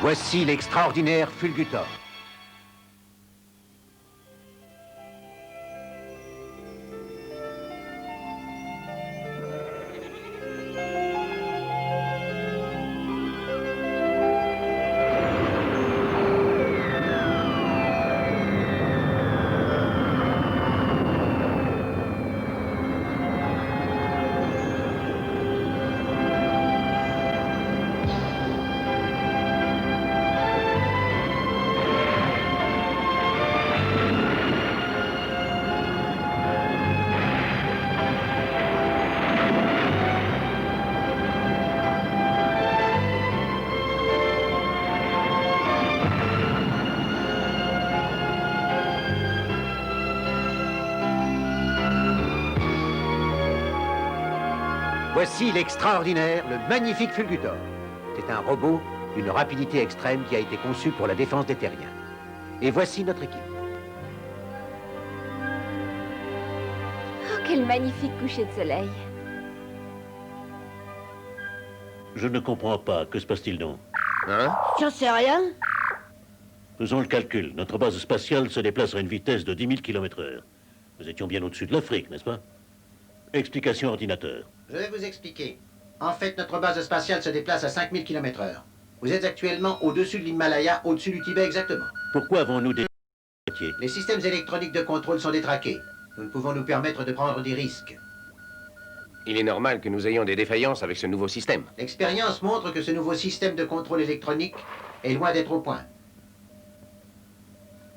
Voici l'extraordinaire Fulgutor. Voici l'extraordinaire, le magnifique Fulgutor. C'est un robot d'une rapidité extrême qui a été conçu pour la défense des terriens. Et voici notre équipe. Oh, quel magnifique coucher de soleil. Je ne comprends pas. Que se passe-t-il donc? Hein? J'en sais rien. Faisons le calcul. Notre base spatiale se déplace à une vitesse de 10 000 km/h. Nous étions bien au-dessus de l'Afrique, n'est-ce pas? Explication ordinateur. Je vais vous expliquer. En fait, notre base spatiale se déplace à 5000 km/h. Vous êtes actuellement au-dessus de l'Himalaya, au-dessus du Tibet exactement. Pourquoi avons-nous des... Les systèmes électroniques de contrôle sont détraqués. Nous ne pouvons nous permettre de prendre des risques. Il est normal que nous ayons des défaillances avec ce nouveau système. L'expérience montre que ce nouveau système de contrôle électronique est loin d'être au point.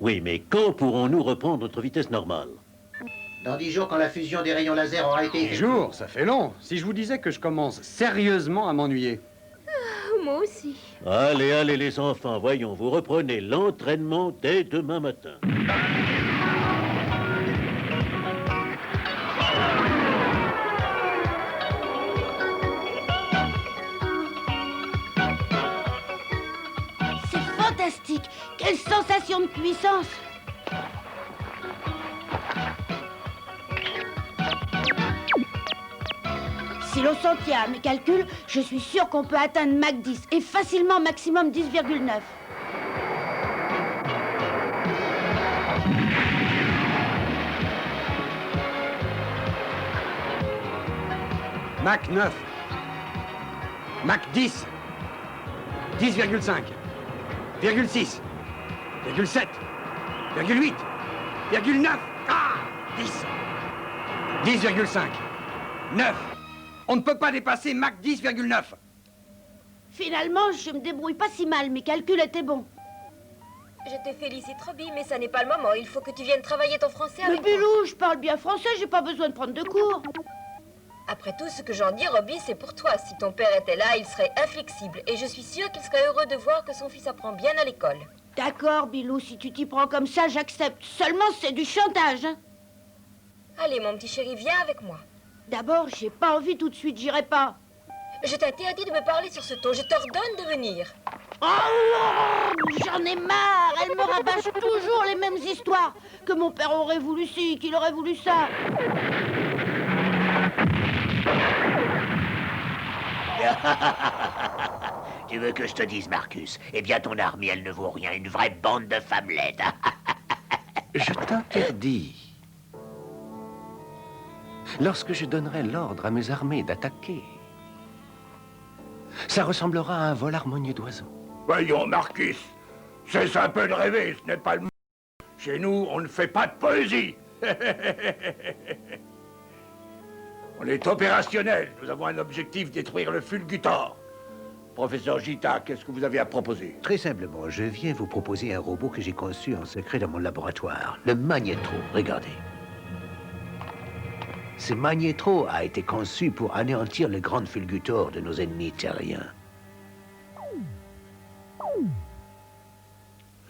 Oui, mais quand pourrons-nous reprendre notre vitesse normale? Dans 10 jours, quand la fusion des rayons laser aura été... 10 jours, ça fait long. Si je vous disais que je commence sérieusement à m'ennuyer. Oh, moi aussi. Allez, allez les enfants, voyons, vous reprenez l'entraînement dès demain matin. C'est fantastique. Quelle sensation de puissance. Si l'on s'en tient à mes calculs, je suis sûr qu'on peut atteindre Mach 10 et facilement maximum 10,9. Mach 9. Mach 10. 10,5. 6. 7. 8. 9. Ah 10. 10,5. 9. On ne peut pas dépasser Mach 10,9. Finalement, je me débrouille pas si mal. Mes calculs étaient bons. Je te félicite, Robbie, mais ça n'est pas le moment. Il faut que tu viennes travailler ton français Mais avec moi. Bilou, je parle bien français, j'ai pas besoin de prendre de cours. Après tout ce que j'en dis, Robbie, c'est pour toi. Si ton père était là, il serait inflexible. Et je suis sûre qu'il serait heureux de voir que son fils apprend bien à l'école. D'accord, Bilou, si tu t'y prends comme ça, j'accepte. Seulement, c'est du chantage, hein. Allez, mon petit chéri, viens avec moi. D'abord, j'ai pas envie tout de suite, j'irai pas. Je t'interdis de me parler sur ce ton. Je t'ordonne de venir. Oh, j'en ai marre. Elle me rabâche toujours les mêmes histoires. Que mon père aurait voulu ci, qu'il aurait voulu ça. Tu veux que je te dise, Marcus? Eh bien, ton armée, elle ne vaut rien. Une vraie bande de femmelettes. Je t'interdis. Lorsque je donnerai l'ordre à mes armées d'attaquer, ça ressemblera à un vol harmonieux d'oiseaux. Voyons, Marcus, cesse un peu de rêver, ce n'est pas le... Chez nous, on ne fait pas de poésie. On est opérationnel. Nous avons un objectif, détruire le Fulgutor. Professeur Gita, qu'est-ce que vous avez à proposer? Très simplement, je viens vous proposer un robot que j'ai conçu en secret dans mon laboratoire. Le Magnétro, regardez. Ce Magnétro a été conçu pour anéantir le grand Fulgutor de nos ennemis terriens.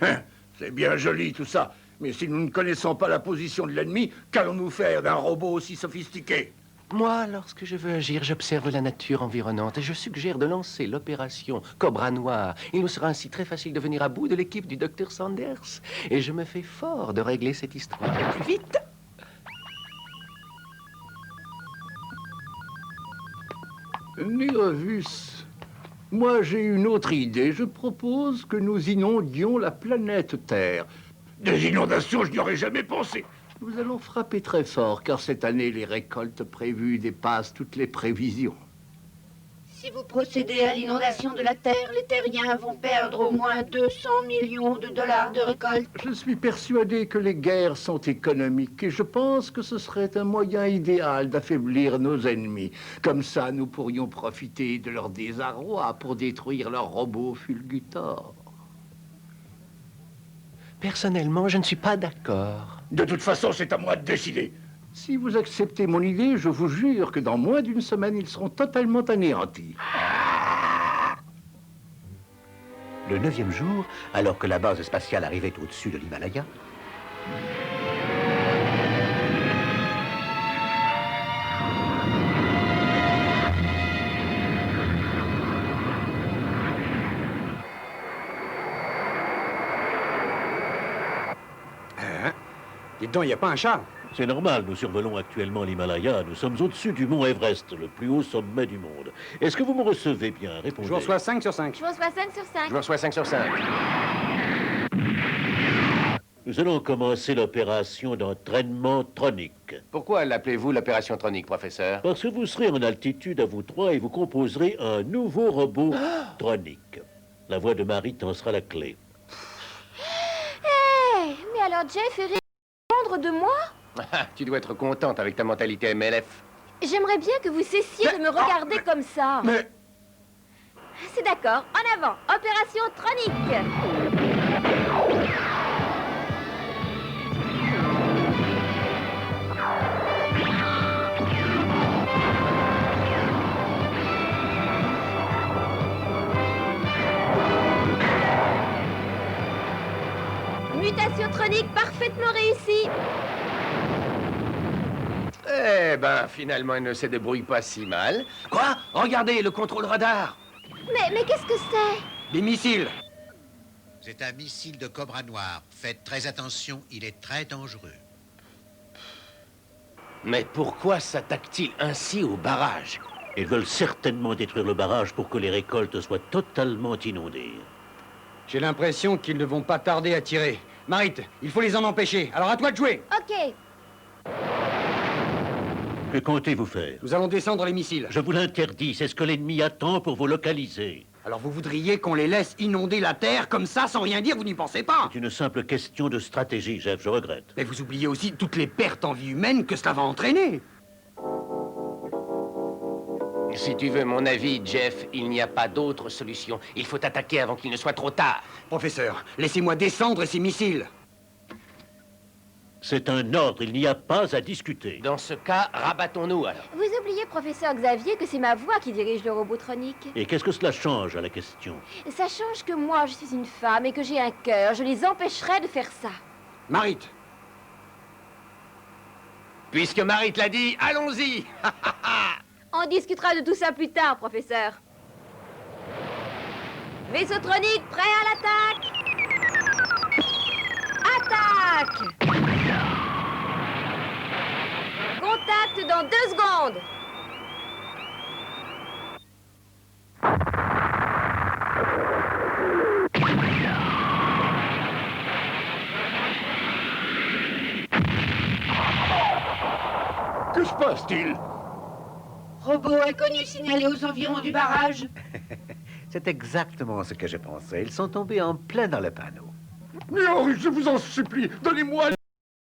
Hein, c'est bien joli tout ça, mais si nous ne connaissons pas la position de l'ennemi, qu'allons-nous faire d'un robot aussi sophistiqué? Moi, lorsque je veux agir, j'observe la nature environnante et je suggère de lancer l'opération Cobra Noir. Il nous sera ainsi très facile de venir à bout de l'équipe du Dr Sanders. Et je me fais fort de régler cette histoire. Et plus vite. Ni revus, Moi, j'ai une autre idée. Je propose que nous inondions la planète Terre. Des inondations, je n'y aurais jamais pensé. Nous allons frapper très fort, car cette année, les récoltes prévues dépassent toutes les prévisions. Si vous procédez à l'inondation de la Terre, les terriens vont perdre au moins 200 millions de dollars de récolte. Je suis persuadé que les guerres sont économiques et je pense que ce serait un moyen idéal d'affaiblir nos ennemis. Comme ça, nous pourrions profiter de leur désarroi pour détruire leurs robots Fulgutor. Personnellement, je ne suis pas d'accord. De toute façon, c'est à moi de décider. Si vous acceptez mon idée, je vous jure que dans moins d'une semaine, ils seront totalement anéantis. Le 9e jour, alors que la base spatiale arrivait au-dessus de l'Himalaya, Dites donc, il n'y a pas un chat. C'est normal, nous survolons actuellement l'Himalaya. Nous sommes au-dessus du mont Everest, le plus haut sommet du monde. Est-ce que vous me recevez bien? Répondez. Je vous reçois 5 sur 5. Je vous reçois 5 sur 5. Je vous reçois 5 sur 5. Nous allons commencer l'opération d'entraînement tronique. Pourquoi l'appelez-vous l'opération tronique, professeur? Parce que vous serez en altitude à vous trois et vous composerez un nouveau robot tronique. La voix de Marie t'en sera la clé. Hé, mais alors Jeff est répondre de moi? Tu dois être contente avec ta mentalité MLF. J'aimerais bien que vous cessiez de me regarder comme ça. Mais C'est d'accord, en avant, opération tronique. Mutation tronique parfaitement réussie. Eh ben, finalement, il ne se débrouille pas si mal. Quoi? Regardez, le contrôle radar. Mais qu'est-ce que c'est? Des missiles. C'est un missile de Cobra Noir. Faites très attention, il est très dangereux. Mais pourquoi s'attaque-t-il ainsi au barrage? Ils veulent certainement détruire le barrage pour que les récoltes soient totalement inondées. J'ai l'impression qu'ils ne vont pas tarder à tirer. Marit, il faut les en empêcher. Alors à toi de jouer. Ok. Que comptez-vous faire? Nous allons descendre les missiles. Je vous l'interdis, c'est ce que l'ennemi attend pour vous localiser. Alors vous voudriez qu'on les laisse inonder la Terre comme ça sans rien dire, vous n'y pensez pas? C'est une simple question de stratégie, Jeff, je regrette. Mais vous oubliez aussi toutes les pertes en vie humaine que cela va entraîner. Si tu veux mon avis, Jeff, il n'y a pas d'autre solution. Il faut attaquer avant qu'il ne soit trop tard. Professeur, laissez-moi descendre ces missiles. C'est un ordre, il n'y a pas à discuter. Dans ce cas, rabattons-nous alors. Vous oubliez, professeur Xavier, que c'est ma voix qui dirige le robotronique. Et qu'est-ce que cela change à la question? Ça change que moi, je suis une femme et que j'ai un cœur. Je les empêcherai de faire ça. Marit. Puisque Marie te l'a dit, allons-y. On discutera de tout ça plus tard, professeur. Vaisseau tronique, prêt à l'attaque! Attaque! Contact dans 2 secondes! que se passe-t-il? Robot inconnu signalé aux environs du barrage. C'est exactement ce que je pensais. Ils sont tombés en plein dans le panneau. Mais Henri, je vous en supplie, donnez-moi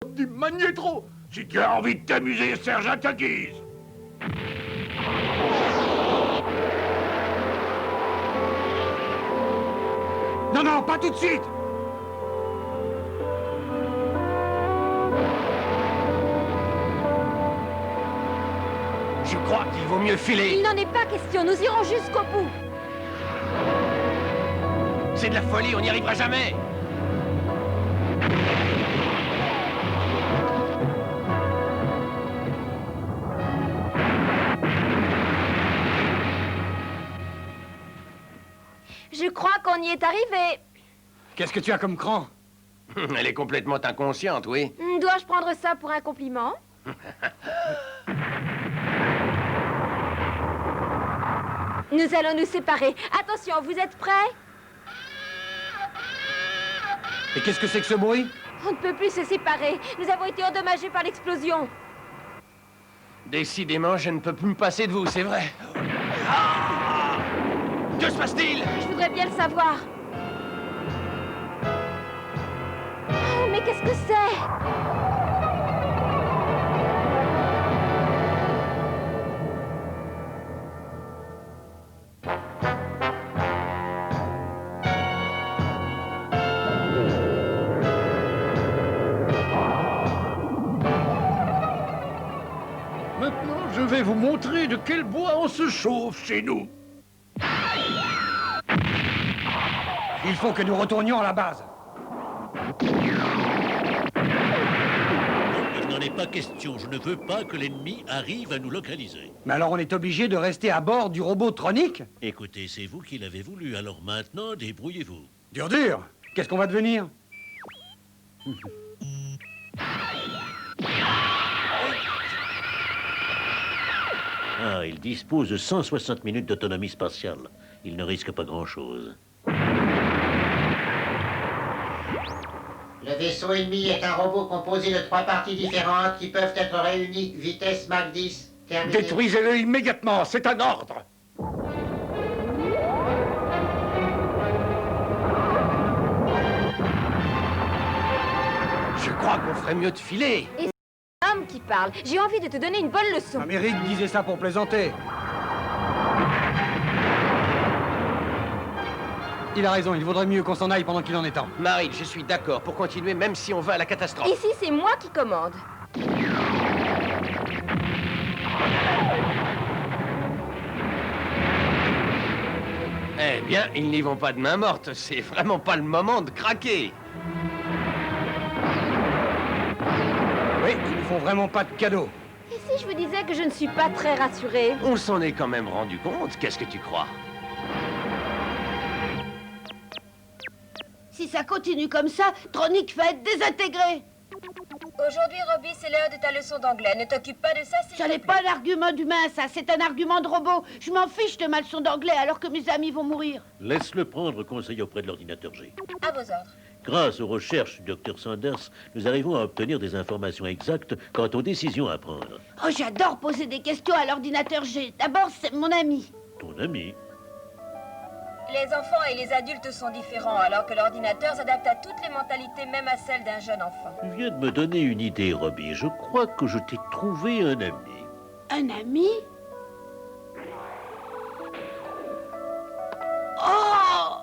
du magnétro. Si tu as envie de t'amuser, Serge, à ta guise. Non, non, pas tout de suite. Je crois qu'il vaut mieux filer. Il n'en est pas question, nous irons jusqu'au bout. C'est de la folie, on n'y arrivera jamais. Je crois qu'on y est arrivé. Qu'est-ce que tu as comme cran? Elle est complètement inconsciente, oui. Dois-je prendre ça pour un compliment? Nous allons nous séparer. Attention, vous êtes prêts? Et qu'est-ce que c'est que ce bruit? On ne peut plus se séparer. Nous avons été endommagés par l'explosion. Décidément, je ne peux plus me passer de vous, c'est vrai. Ah! Que se passe-t-il? Je voudrais bien le savoir. Oh, mais qu'est-ce que c'est? Maintenant, je vais vous montrer de quel bois on se chauffe chez nous. Il faut que nous retournions à la base. Il n'en est pas question. Je ne veux pas que l'ennemi arrive à nous localiser. Mais alors on est obligé de rester à bord du robot tronique? Écoutez, c'est vous qui l'avez voulu. Alors maintenant, débrouillez-vous. Dur, dur. Qu'est-ce qu'on va devenir? Ah, il dispose de 160 minutes d'autonomie spatiale. Il ne risque pas grand-chose. Le vaisseau ennemi est un robot composé de 3 parties différentes qui peuvent être réunies. Vitesse Mach 10. Terminé. Détruisez-le immédiatement, c'est un ordre. Je crois qu'on ferait mieux de filer. Et c'est l'homme qui parle. J'ai envie de te donner une bonne leçon. Amérique disait ça pour plaisanter. Il a raison, il vaudrait mieux qu'on s'en aille pendant qu'il en est temps. Marie, je suis d'accord pour continuer même si on va à la catastrophe. Ici, c'est moi qui commande. Eh bien, ils n'y vont pas de main morte. C'est vraiment pas le moment de craquer. Oui, ils ne font vraiment pas de cadeaux. Et si je vous disais que je ne suis pas très rassurée? On s'en est quand même rendu compte. Qu'est-ce que tu crois? Si ça continue comme ça, Tronic va être désintégré. Aujourd'hui, Robbie, c'est l'heure de ta leçon d'anglais. Ne t'occupe pas de ça, s'il Ça te n'est plaît. pas un argument d'humain, ça. C'est un argument de robot. Je m'en fiche de ma leçon d'anglais alors que mes amis vont mourir. Laisse-le prendre conseil auprès de l'ordinateur G. À vos ordres. Grâce aux recherches du Dr Sanders, nous arrivons à obtenir des informations exactes quant aux décisions à prendre. Oh, j'adore poser des questions à l'ordinateur G. D'abord, c'est mon ami. Ton ami? Les enfants et les adultes sont différents, alors que l'ordinateur s'adapte à toutes les mentalités, même à celles d'un jeune enfant. Tu viens de me donner une idée, Robbie. Je crois que je t'ai trouvé un ami. Un ami? Oh!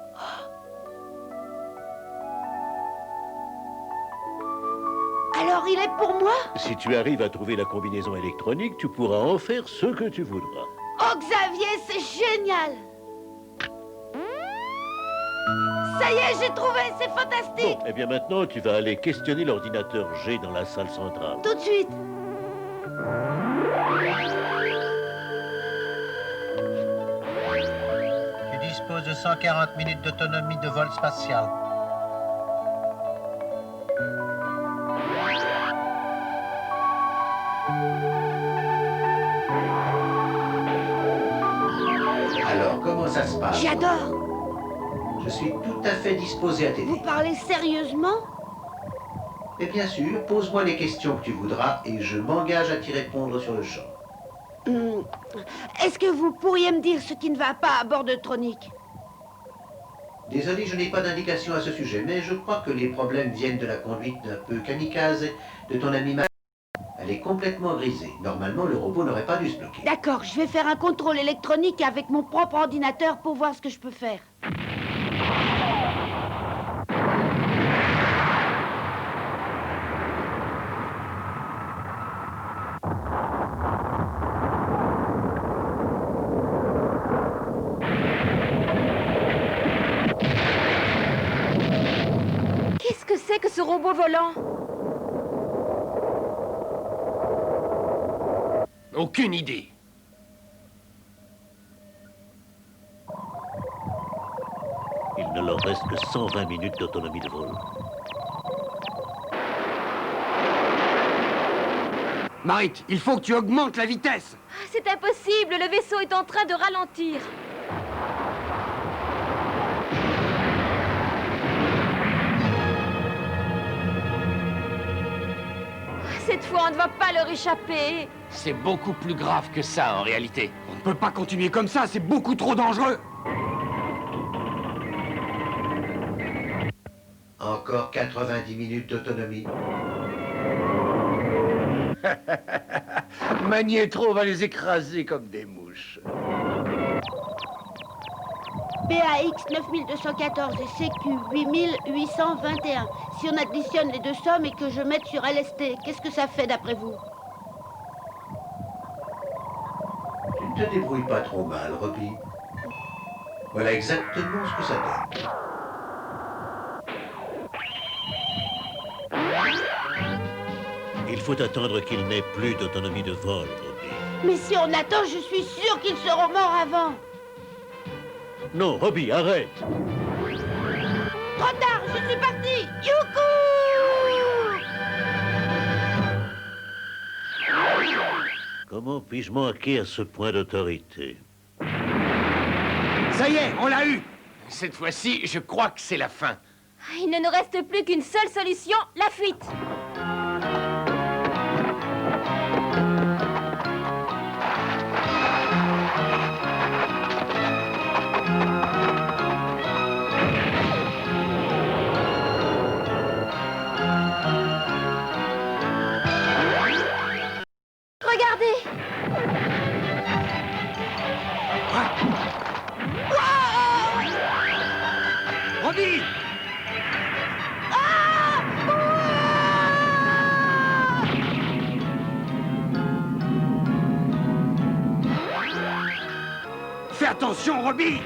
Alors il est pour moi? Si tu arrives à trouver la combinaison électronique, tu pourras en faire ce que tu voudras. Oh, Xavier, c'est génial! Ça y est, j'ai trouvé, c'est fantastique! Bon, eh bien maintenant, tu vas aller questionner l'ordinateur G dans la salle centrale. Tout de suite! Tu disposes de 140 minutes d'autonomie de vol spatial. Alors, comment ça se passe? J'adore! Je suis tout à fait disposé à t'aider. Vous parlez sérieusement? Et bien sûr, pose-moi les questions que tu voudras et je m'engage à t'y répondre sur le champ. Est-ce que vous pourriez me dire ce qui ne va pas à bord de Tronic? Désolé, je n'ai pas d'indication à ce sujet, mais je crois que les problèmes viennent de la conduite un peu kamikaze de ton ami Mac. Elle est complètement grisée. Normalement, le robot n'aurait pas dû se bloquer. D'accord, je vais faire un contrôle électronique avec mon propre ordinateur pour voir ce que je peux faire. Qu'est-ce que c'est que ce robot volant? Aucune idée. Il ne leur reste que 120 minutes d'autonomie de vol. Marit, il faut que tu augmentes la vitesse. Ah, c'est impossible, le vaisseau est en train de ralentir. cette fois, on ne va pas leur échapper. C'est beaucoup plus grave que ça, en réalité. On ne peut pas continuer comme ça, c'est beaucoup trop dangereux. Encore 90 minutes d'autonomie. Magnétro va les écraser comme des mouches. BAX 9214 et CQ 8821. Si on additionne les deux sommes et que je mette sur LST, qu'est-ce que ça fait d'après vous? Tu ne te débrouilles pas trop mal, Robbie. Voilà exactement ce que ça donne. Il faut attendre qu'il n'ait plus d'autonomie de vol, Robbie. Mais si on attend, je suis sûr qu'ils seront morts avant. Non, Robbie, arrête! Trop tard, je suis parti. Youhou! Comment puis-je manquer à ce point d'autorité? Ça y est, on l'a eu. Cette fois-ci, je crois que c'est la fin. Il ne nous reste plus qu'une seule solution, la fuite. Regardez! Robbie! Fais attention, Robbie!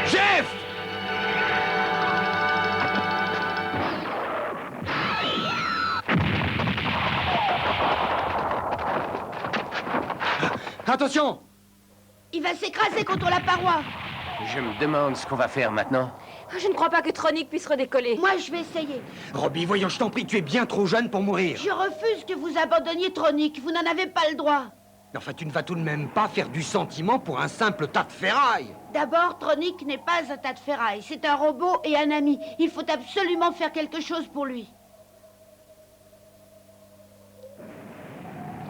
Jeff! Attention! Il va s'écraser contre la paroi. Je me demande ce qu'on va faire maintenant. Je ne crois pas que Tronic puisse redécoller. Moi, je vais essayer. Robbie, voyons, je t'en prie, tu es bien trop jeune pour mourir. Je refuse que vous abandonniez Tronic. Vous n'en avez pas le droit. Enfin, tu ne vas tout de même pas faire du sentiment pour un simple tas de ferraille. D'abord, Tronic n'est pas un tas de ferraille. C'est un robot et un ami. Il faut absolument faire quelque chose pour lui.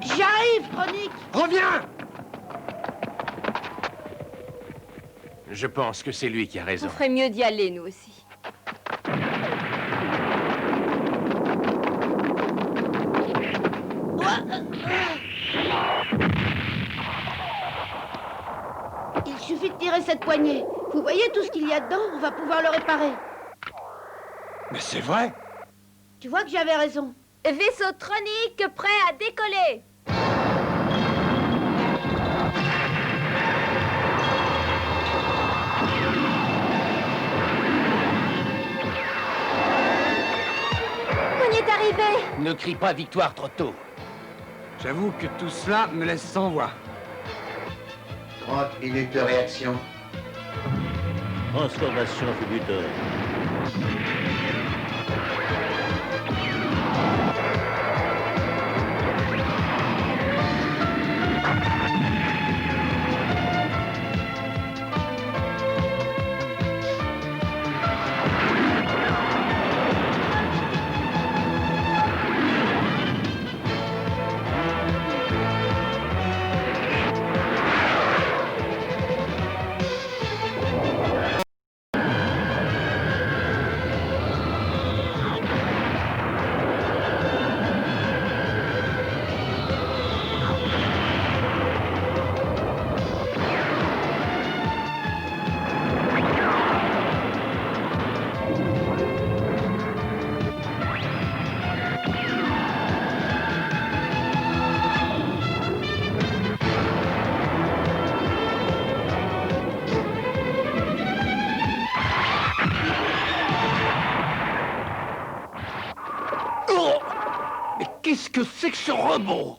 J'arrive, Tronic! Reviens! Je pense que c'est lui qui a raison. On ferait mieux d'y aller, nous aussi. Il suffit de tirer cette poignée. Vous voyez tout ce qu'il y a dedans? On va pouvoir le réparer. Mais c'est vrai. Tu vois que j'avais raison. Vaisseau Tronic prêt à décoller. On y est arrivé. Ne crie pas victoire trop tôt. J'avoue que tout cela me laisse sans voix. 30 minutes de réaction. Transformation Fubutor. Qu'est-ce que c'est que ce robot?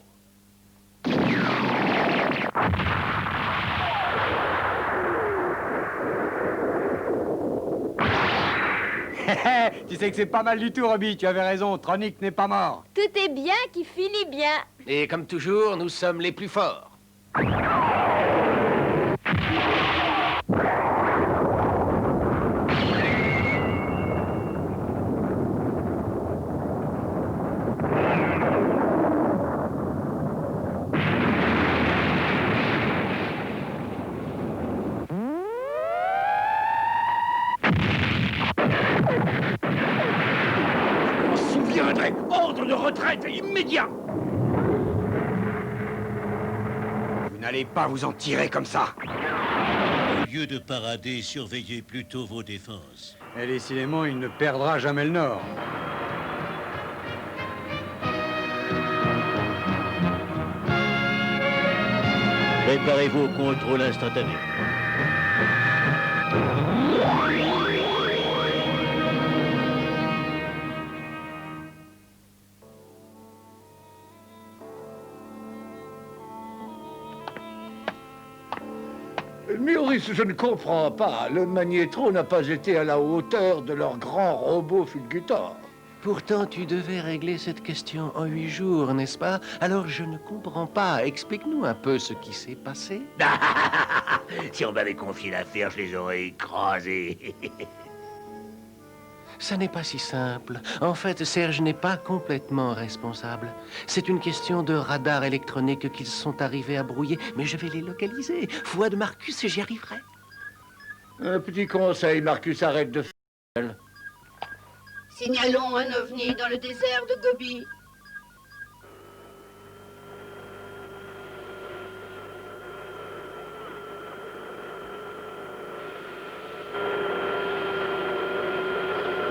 Tu sais que c'est pas mal du tout, Robbie. Tu avais raison, Tronic n'est pas mort. Tout est bien qui finit bien. Et comme toujours, nous sommes les plus forts. de retraite immédiat. Vous n'allez pas vous en tirer comme ça. Au lieu de parader, surveillez plutôt vos défenses. Et décidément, il ne perdra jamais le nord. Préparez-vous au contrôle instantané. Maurice, je ne comprends pas. Le magnétro n'a pas été à la hauteur de leur grand robot Fulgutor. Pourtant, tu devais régler cette question en 8 jours, n'est-ce pas? Alors je ne comprends pas. Explique-nous un peu ce qui s'est passé. Si on m'avait confié l'affaire, je les aurais écrasés. Ça n'est pas si simple. En fait, Serge n'est pas complètement responsable. C'est une question de radar électronique qu'ils sont arrivés à brouiller, mais je vais les localiser. Foi de Marcus, j'y arriverai. Un petit conseil, Marcus, arrête de faire. Signalons un ovni dans le désert de Gobi.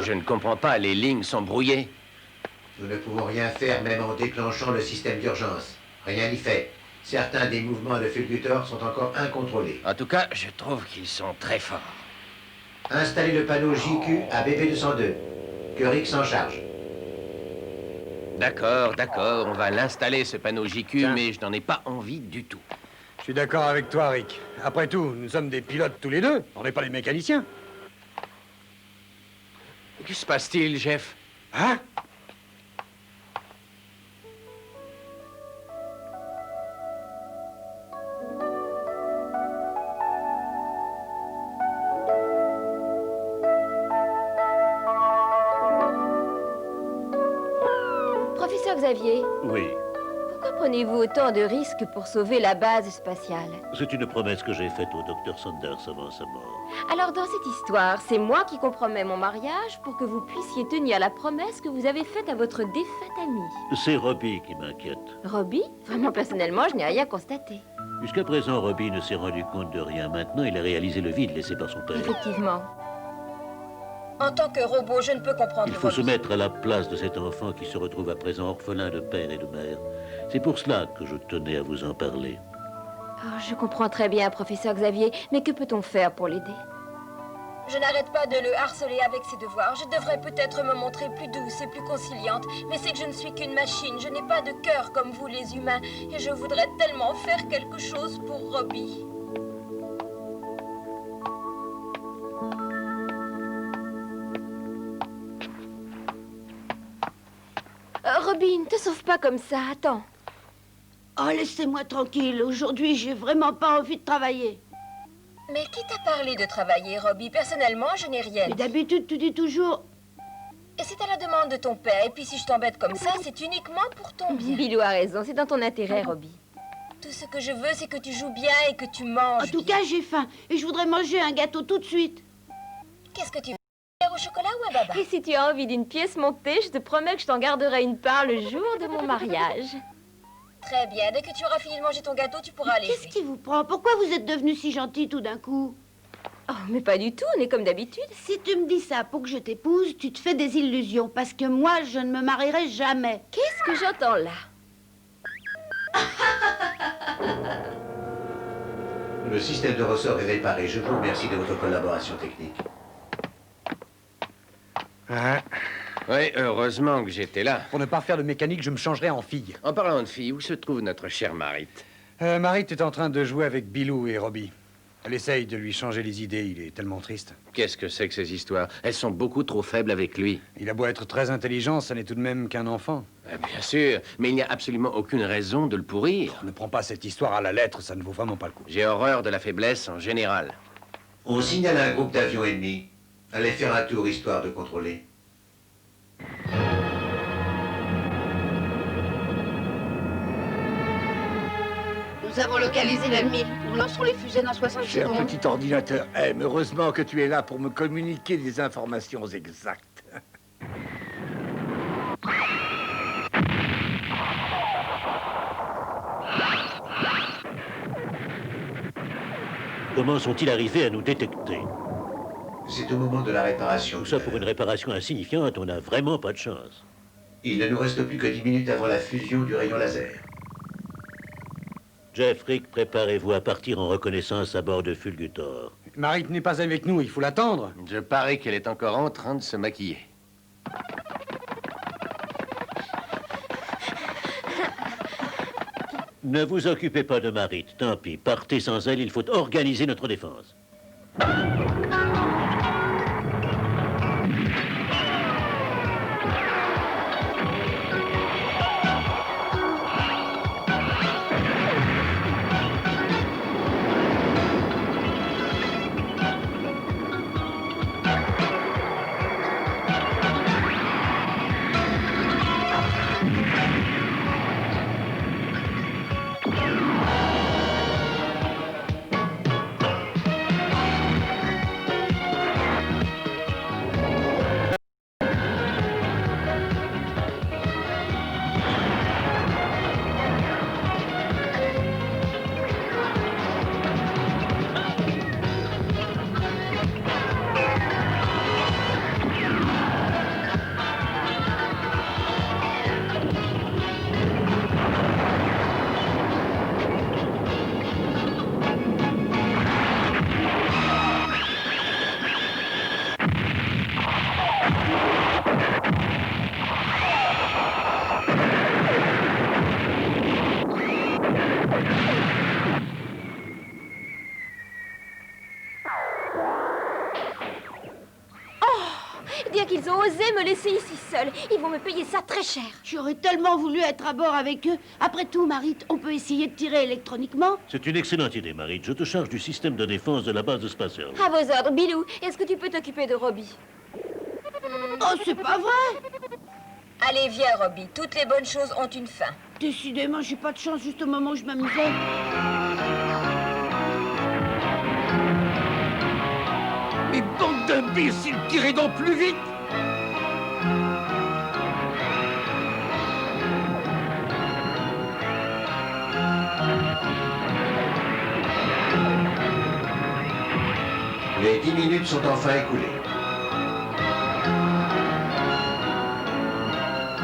Je ne comprends pas, les lignes sont brouillées. Nous ne pouvons rien faire même en déclenchant le système d'urgence. Rien n'y fait. Certains des mouvements de Fulgutor sont encore incontrôlés. En tout cas, je trouve qu'ils sont très forts. Installez le panneau JQ à BB202. Que Rick s'en charge. D'accord, on va l'installer, ce panneau JQ, Tiens. mais je n'en ai pas envie du tout. Je suis d'accord avec toi, Rick. Après tout, nous sommes des pilotes tous les deux. On n'est pas des mécaniciens. Que se passe-t-il, Jeff? Hein? Professeur Xavier, Oui, pourquoi prenez-vous autant de risques pour sauver la base spatiale? c'est une promesse que j'ai faite au docteur Sanders avant sa mort. Alors dans cette histoire, c'est moi qui compromets mon mariage pour que vous puissiez tenir la promesse que vous avez faite à votre défunte amie. C'est Robbie qui m'inquiète. Robbie? Vraiment, personnellement, je n'ai rien constaté. Jusqu'à présent, Robbie ne s'est rendu compte de rien. Maintenant, il a réalisé le vide laissé par son père. Effectivement. En tant que robot, je ne peux comprendre Il faut se Robbie. mettre à la place de cet enfant qui se retrouve à présent orphelin de père et de mère. C'est pour cela que je tenais à vous en parler. Oh, je comprends très bien, professeur Xavier, mais que peut-on faire pour l'aider? Je n'arrête pas de le harceler avec ses devoirs. Je devrais peut-être me montrer plus douce et plus conciliante, mais c'est que je ne suis qu'une machine. Je n'ai pas de cœur comme vous, les humains, et je voudrais tellement faire quelque chose pour Robbie. Robbie, ne te sauve pas comme ça, attends. Oh, laissez-moi tranquille. Aujourd'hui, j'ai vraiment pas envie de travailler. Mais qui t'a parlé de travailler, Robbie? Personnellement, je n'ai rien Mais dit. d'habitude, tu dis toujours... Et c'est à la demande de ton père. Et puis si je t'embête comme ça, c'est uniquement pour ton bien. Bilou a raison, c'est dans ton intérêt, Robbie. Tout ce que je veux, c'est que tu joues bien et que tu manges En tout cas, j'ai faim. Et je voudrais manger un gâteau tout de suite. Qu'est-ce que tu veux? Au chocolat ou un baba? Et si tu as envie d'une pièce montée, je te promets que je t'en garderai une part le jour de mon mariage. Très bien, dès que tu auras fini de manger ton gâteau, tu pourras aller. Qu'est-ce qui vous prend? Pourquoi vous êtes devenu si gentil tout d'un coup? Oh, mais pas du tout, on est comme d'habitude. Si tu me dis ça pour que je t'épouse, tu te fais des illusions. Parce que moi, je ne me marierai jamais. Qu'est-ce que j'entends là? Le système de ressort est réparé. Je vous remercie de votre collaboration technique. Hein? Oui, heureusement que j'étais là. Pour ne pas faire de mécanique, je me changerai en fille. En parlant de filles, où se trouve notre chère Marit? Marit est en train de jouer avec Bilou et Robbie. Elle essaye de lui changer les idées, il est tellement triste. Qu'est-ce que c'est que ces histoires? Elles sont beaucoup trop faibles avec lui. Il a beau être très intelligent, ça n'est tout de même qu'un enfant. Bien sûr, mais il n'y a absolument aucune raison de le pourrir. Ne prends pas cette histoire à la lettre, ça ne vaut vraiment pas le coup. J'ai horreur de la faiblesse en général. On signale un groupe d'avions ennemis. Allez faire un tour histoire de contrôler. Nous avons localisé l'ennemi. Nous lancerons les fusées dans 60 Cher secondes. petit ordinateur M, heureusement que tu es là pour me communiquer des informations exactes. Comment sont-ils arrivés à nous détecter? C'est au moment de la réparation. Tout ça pour une réparation insignifiante, on n'a vraiment pas de chance. Il ne nous reste plus que 10 minutes avant la fusion du rayon laser. Jeff, Rick, préparez-vous à partir en reconnaissance à bord de Fulgutor. Marit n'est pas avec nous, il faut l'attendre. Je parie qu'elle est encore en train de se maquiller. Ne vous occupez pas de Marit, tant pis. Partez sans elle, il faut organiser notre défense. Dire qu'ils ont osé me laisser ici seule. Ils vont me payer ça très cher. J'aurais tellement voulu être à bord avec eux. Après tout, Marit, on peut essayer de tirer électroniquement. C'est une excellente idée, Marit. Je te charge du système de défense de la base spatiale. À vos ordres, Bilou. Est-ce que tu peux t'occuper de Robbie? Oh, c'est pas vrai! Allez, viens, Robbie. Toutes les bonnes choses ont une fin. Décidément, j'ai pas de chance juste au moment où je m'amusais. Mais bande d'imbéciles, tirez donc plus vite! Les 10 minutes sont enfin écoulées.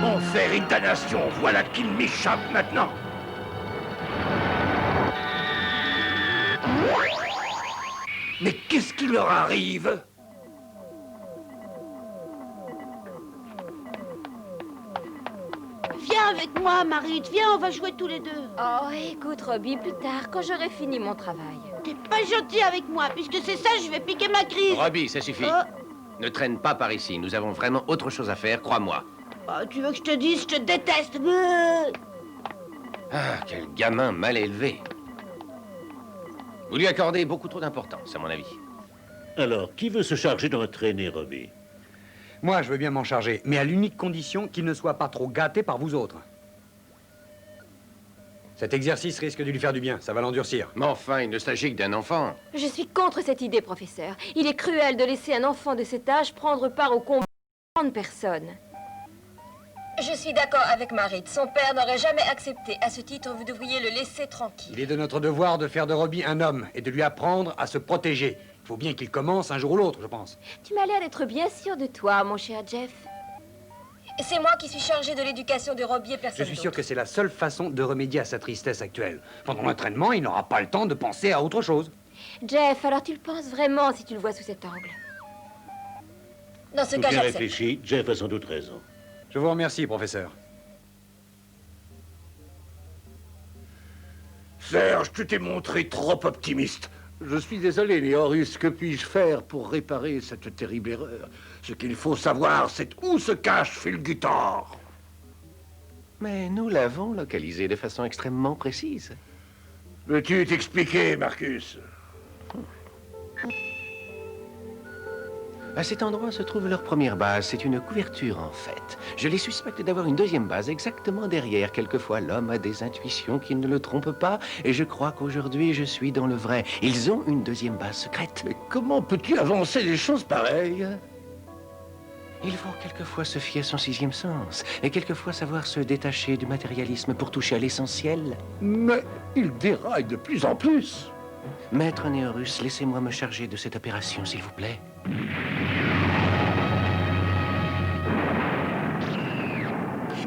Enfer et damnation, voilà qu'il m'échappe maintenant! Mais qu'est-ce qui leur arrive? Viens avec moi, Marit. Viens, on va jouer tous les deux. Oh, écoute, Robbie, plus tard, quand j'aurai fini mon travail. T'es pas gentil avec moi. Puisque c'est ça, je vais piquer ma crise. Robbie, ça suffit. Oh. Ne traîne pas par ici. Nous avons vraiment autre chose à faire, crois-moi. Oh, tu veux que je te dise, je te déteste. Ah, quel gamin mal élevé. Vous lui accordez beaucoup trop d'importance, à mon avis. Alors, qui veut se charger d'entraîner Robbie? Moi, je veux bien m'en charger, mais à l'unique condition qu'il ne soit pas trop gâté par vous autres. Cet exercice risque de lui faire du bien, ça va l'endurcir. Mais enfin, il ne s'agit que d'un enfant. Je suis contre cette idée, professeur. Il est cruel de laisser un enfant de cet âge prendre part au combat de grandes personnes. Je suis d'accord avec Marit. Son père n'aurait jamais accepté. À ce titre, vous devriez le laisser tranquille. Il est de notre devoir de faire de Robbie un homme et de lui apprendre à se protéger. Il faut bien qu'il commence un jour ou l'autre, je pense. Tu m'as l'air d'être bien sûr de toi, mon cher Jeff. C'est moi qui suis chargée de l'éducation de Robbie et personne Je suis sûr d'autre. que c'est la seule façon de remédier à sa tristesse actuelle. Pendant l'entraînement, il n'aura pas le temps de penser à autre chose. Jeff, alors tu le penses vraiment si tu le vois sous cet angle? Dans ce Tout cas, bien j'accepte. réfléchi, Jeff a sans doute raison. Je vous remercie, professeur. Serge, tu t'es montré trop optimiste. Je suis désolé, Léorus. Que puis-je faire pour réparer cette terrible erreur? Ce qu'il faut savoir, c'est où se cache Fulgutor. Mais nous l'avons localisé de façon extrêmement précise. Veux-tu t'expliquer, Marcus? À cet endroit se trouve leur première base. C'est une couverture, en fait. Je les suspecte d'avoir une deuxième base exactement derrière. Quelquefois, l'homme a des intuitions qui ne le trompent pas. Et je crois qu'aujourd'hui, je suis dans le vrai. Ils ont une deuxième base secrète. Mais comment peux-tu avancer des choses pareilles? Il faut quelquefois se fier à son sixième sens. Et quelquefois savoir se détacher du matérialisme pour toucher à l'essentiel. Mais il déraille de plus en plus. Maître Néorus, laissez-moi me charger de cette opération, s'il vous plaît.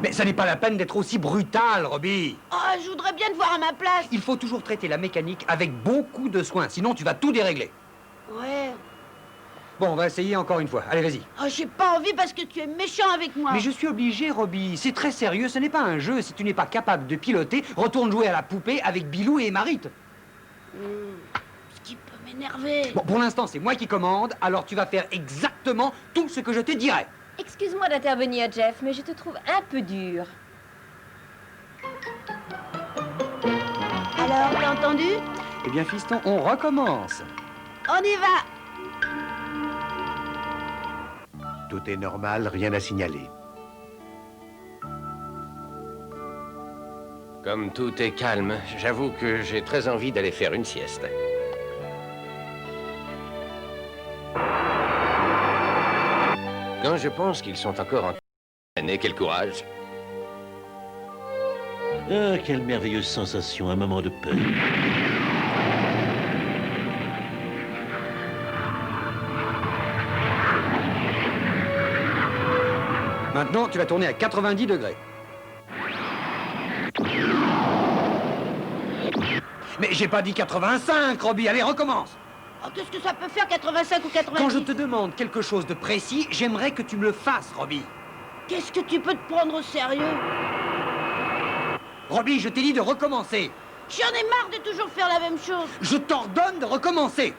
Mais ça n'est pas la peine d'être aussi brutal, Robbie. Oh, je voudrais bien te voir à ma place. Il faut toujours traiter la mécanique avec beaucoup de soin, sinon tu vas tout dérégler. Ouais. Bon, on va essayer encore une fois. Allez, vas-y. Oh, j'ai pas envie parce que tu es méchant avec moi. Mais je suis obligé, Robbie. C'est très sérieux, ce n'est pas un jeu. Si tu n'es pas capable de piloter, retourne jouer à la poupée avec Bilou et Marit. Ce qui peut m'énerver. Bon, pour l'instant, c'est moi qui commande, alors tu vas faire exactement tout ce que je te dirai. Excuse-moi d'intervenir, Jeff, mais je te trouve un peu dur. Alors, t'as entendu? Eh bien, fiston, on recommence. On y va. Tout est normal, rien à signaler. Comme tout est calme, j'avoue que j'ai très envie d'aller faire une sieste. Quand je pense qu'ils sont encore en année, quel courage! Ah, quelle merveilleuse sensation, un moment de paix. Maintenant, tu vas tourner à 90 degrés. Mais j'ai pas dit 85, Robbie. Allez, recommence. Oh, qu'est-ce que ça peut faire, 85 ou 90? Quand je te demande quelque chose de précis, j'aimerais que tu me le fasses, Robbie. Qu'est-ce que tu peux te prendre au sérieux? Robbie, je t'ai dit de recommencer. J'en ai marre de toujours faire la même chose. Je t'ordonne de recommencer.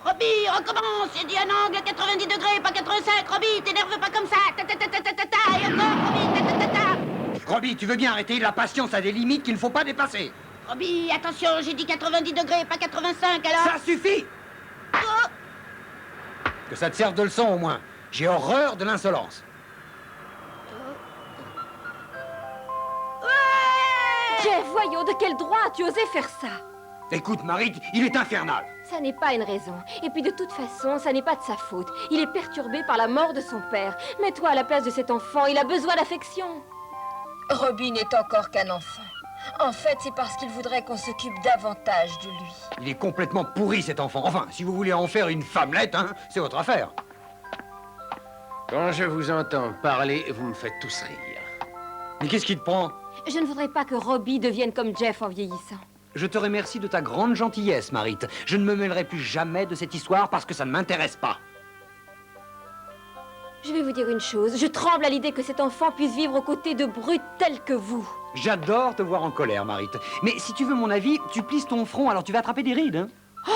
Robbie, recommence. J'ai dit un angle à 90 degrés, pas 85. Robbie, t'énerve pas comme ça. Ta ta ta ta ta ta ta. Et encore, Robbie, ta ta ta ta. Robbie, tu veux bien arrêter? La patience a des limites qu'il ne faut pas dépasser. Robbie, attention, j'ai dit 90 degrés, pas 85, alors... Ça suffit! Oh. Que ça te serve de leçon, au moins. J'ai horreur de l'insolence. Jeff, voyons, de quel droit as-tu osé faire ça? Écoute, Marit, il est infernal. Ça n'est pas une raison. Et puis de toute façon, ça n'est pas de sa faute. Il est perturbé par la mort de son père. Mets-toi à la place de cet enfant, il a besoin d'affection. Robin n'est encore qu'un enfant. En fait, c'est parce qu'il voudrait qu'on s'occupe davantage de lui. Il est complètement pourri, cet enfant. Enfin, si vous voulez en faire une femmelette, hein, c'est votre affaire. Quand je vous entends parler, vous me faites tous rire. Mais qu'est-ce qui te prend? Je ne voudrais pas que Robbie devienne comme Jeff en vieillissant. Je te remercie de ta grande gentillesse, Marit. Je ne me mêlerai plus jamais de cette histoire parce que ça ne m'intéresse pas. Je vais vous dire une chose. Je tremble à l'idée que cet enfant puisse vivre aux côtés de brutes tels que vous. J'adore te voir en colère, Marit. Mais si tu veux mon avis, tu plisses ton front, alors tu vas attraper des rides, hein? Oh.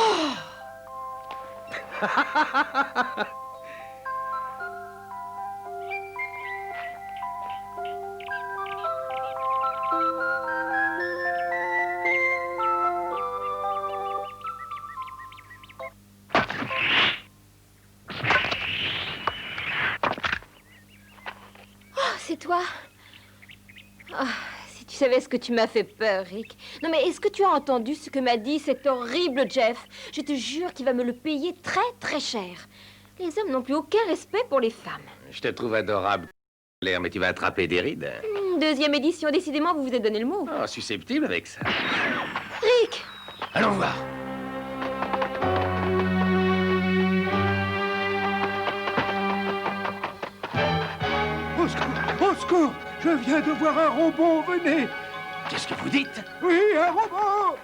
C'est toi? Oh, si tu savais ce que tu m'as fait peur, Rick. Non, mais est-ce que tu as entendu ce que m'a dit cet horrible Jeff? Je te jure qu'il va me le payer très, très cher. Les hommes n'ont plus aucun respect pour les femmes. Je te trouve adorable, Claire, mais tu vas attraper des rides. Deuxième édition, décidément, vous vous êtes donné le mot. Oh, susceptible avec ça. Rick! Allons voir. Au secours! Je viens de voir un robot, venez! Qu'est-ce que vous dites? Oui, un robot!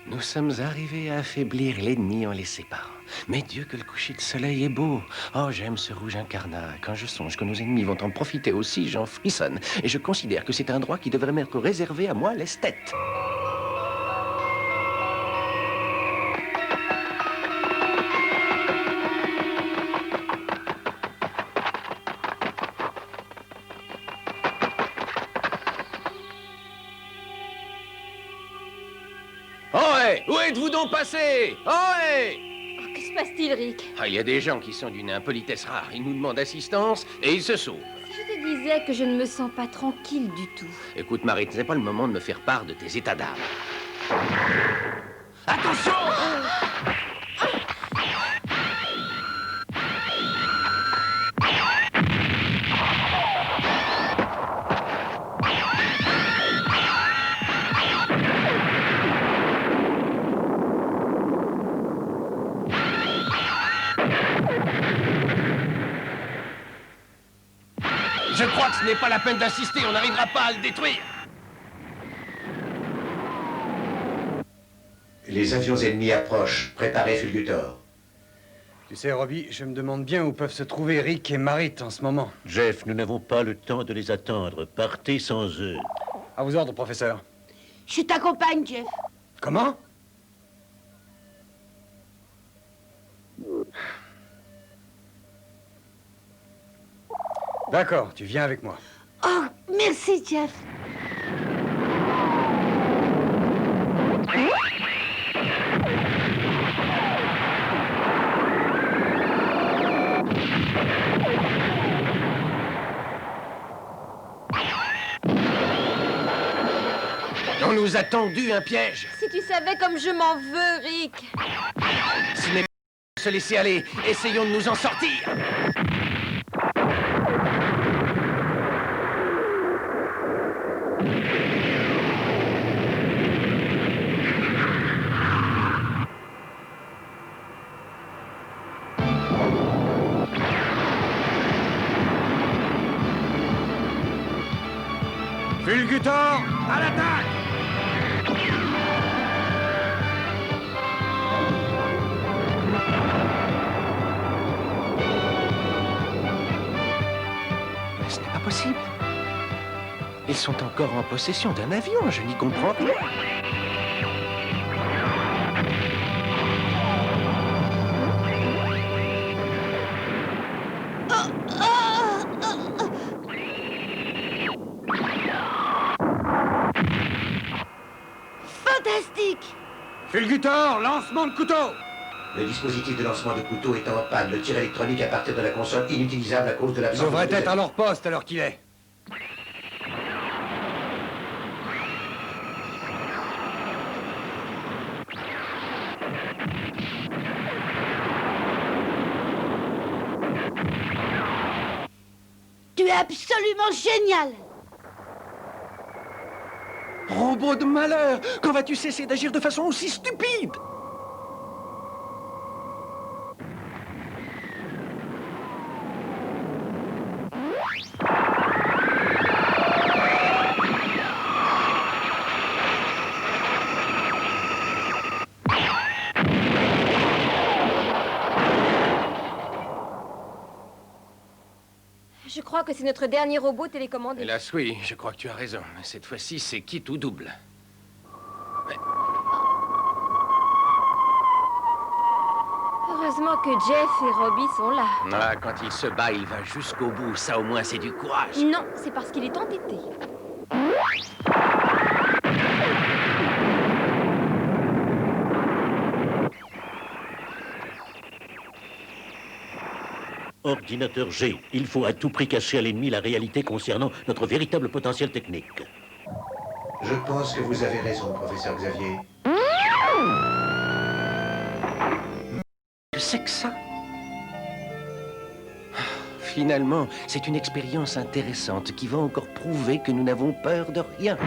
Nous sommes arrivés à affaiblir l'ennemi en les séparant. Mais Dieu que le coucher de soleil est beau. Oh, j'aime ce rouge incarnat. Quand je songe que nos ennemis vont en profiter aussi, j'en frissonne. Et je considère que c'est un droit qui devrait m'être réservé à moi, l'esthète. Où êtes-vous donc passé? Que se passe-t-il, Rick? Il y a des gens qui sont d'une impolitesse rare. Ils nous demandent assistance et ils se sauvent. Si je te disais que je ne me sens pas tranquille du tout. Écoute, Marie, ce n'est pas le moment de me faire part de tes états d'âme. Attention! Je crois que ce n'est pas la peine d'insister, on n'arrivera pas à le détruire. Les avions ennemis approchent. Préparez Fulgutor. Tu sais, Robbie, je me demande bien où peuvent se trouver Rick et Marit en ce moment. Jeff, nous n'avons pas le temps de les attendre. Partez sans eux. À vos ordres, professeur. Je t'accompagne, Jeff. Comment? D'accord, tu viens avec moi. Oh, merci, Jeff. On nous a tendu un piège. Si tu savais comme je m'en veux, Rick. Ce n'est pas se laisser aller. Essayons de nous en sortir. Fulgutor, à l'attaque! Mais ce n'est pas possible. Ils sont encore en possession d'un avion, je n'y comprends rien. Fantastique! Fulgutor, lancement de couteau! Le dispositif de lancement de couteau est en panne. Le tir électronique à partir de la console inutilisable à cause de Ils l'absence devraient de... être à leur poste à l'heure qu'il est. Tu es absolument génial! Robot de malheur! Quand vas-tu cesser d'agir de façon aussi stupide? Je crois que c'est notre dernier robot télécommandé. Hélas, oui, je crois que tu as raison. Mais cette fois-ci, c'est quitte ou double. Heureusement que Jeff et Robbie sont là. Ah, quand il se bat, il va jusqu'au bout. Ça, au moins, c'est du courage. Non, c'est parce qu'il est entêté. Ordinateur G, il faut à tout prix cacher à l'ennemi la réalité concernant notre véritable potentiel technique. Je pense que vous avez raison, professeur Xavier. C'est que ça? Finalement, c'est une expérience intéressante qui va encore prouver que nous n'avons peur de rien.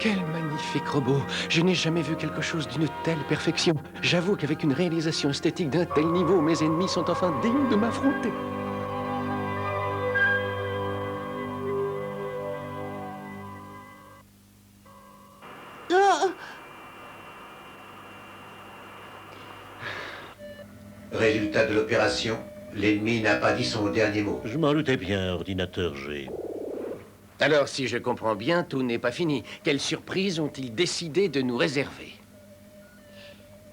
Quel magnifique robot! Je n'ai jamais vu quelque chose d'une telle perfection. J'avoue qu'avec une réalisation esthétique d'un tel niveau, mes ennemis sont enfin dignes de m'affronter. Oh, Résultat de l'opération, l'ennemi n'a pas dit son dernier mot. Je m'en doutais bien, ordinateur G. Alors, si je comprends bien, tout n'est pas fini. Quelle surprise ont-ils décidé de nous réserver?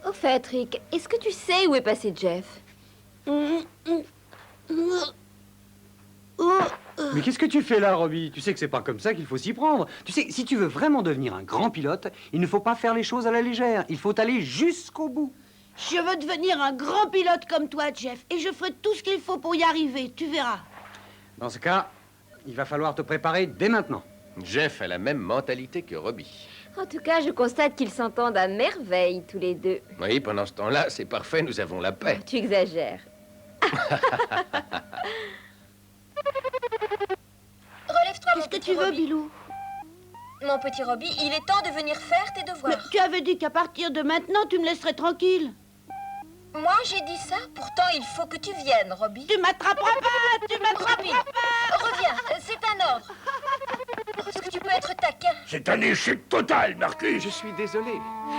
Au fait, Rick, est-ce que tu sais où est passé Jeff? Mais qu'est-ce que tu fais là, Robbie? Tu sais que c'est pas comme ça qu'il faut s'y prendre. Tu sais, si tu veux vraiment devenir un grand pilote, il ne faut pas faire les choses à la légère. Il faut aller jusqu'au bout. Je veux devenir un grand pilote comme toi, Jeff, et je ferai tout ce qu'il faut pour y arriver, tu verras. Dans ce cas, il va falloir te préparer dès maintenant. Jeff a la même mentalité que Robbie. En tout cas, je constate qu'ils s'entendent à merveille, tous les deux. Oui, pendant ce temps-là, c'est parfait, nous avons la paix. Tu exagères. Relève-toi, Qu'est-ce que tu veux, Bilou? Mon petit Robbie, il est temps de venir faire tes Mais devoirs. tu avais dit qu'à partir de maintenant, tu me laisserais tranquille. Moi, j'ai dit ça. Pourtant, il faut que tu viennes, Robbie. Tu m'attraperas pas, tu m'attraperas Robbie, pas. reviens, c'est un ordre. Est-ce que tu peux être taquin? C'est un échec total, Marcus. Je suis désolé.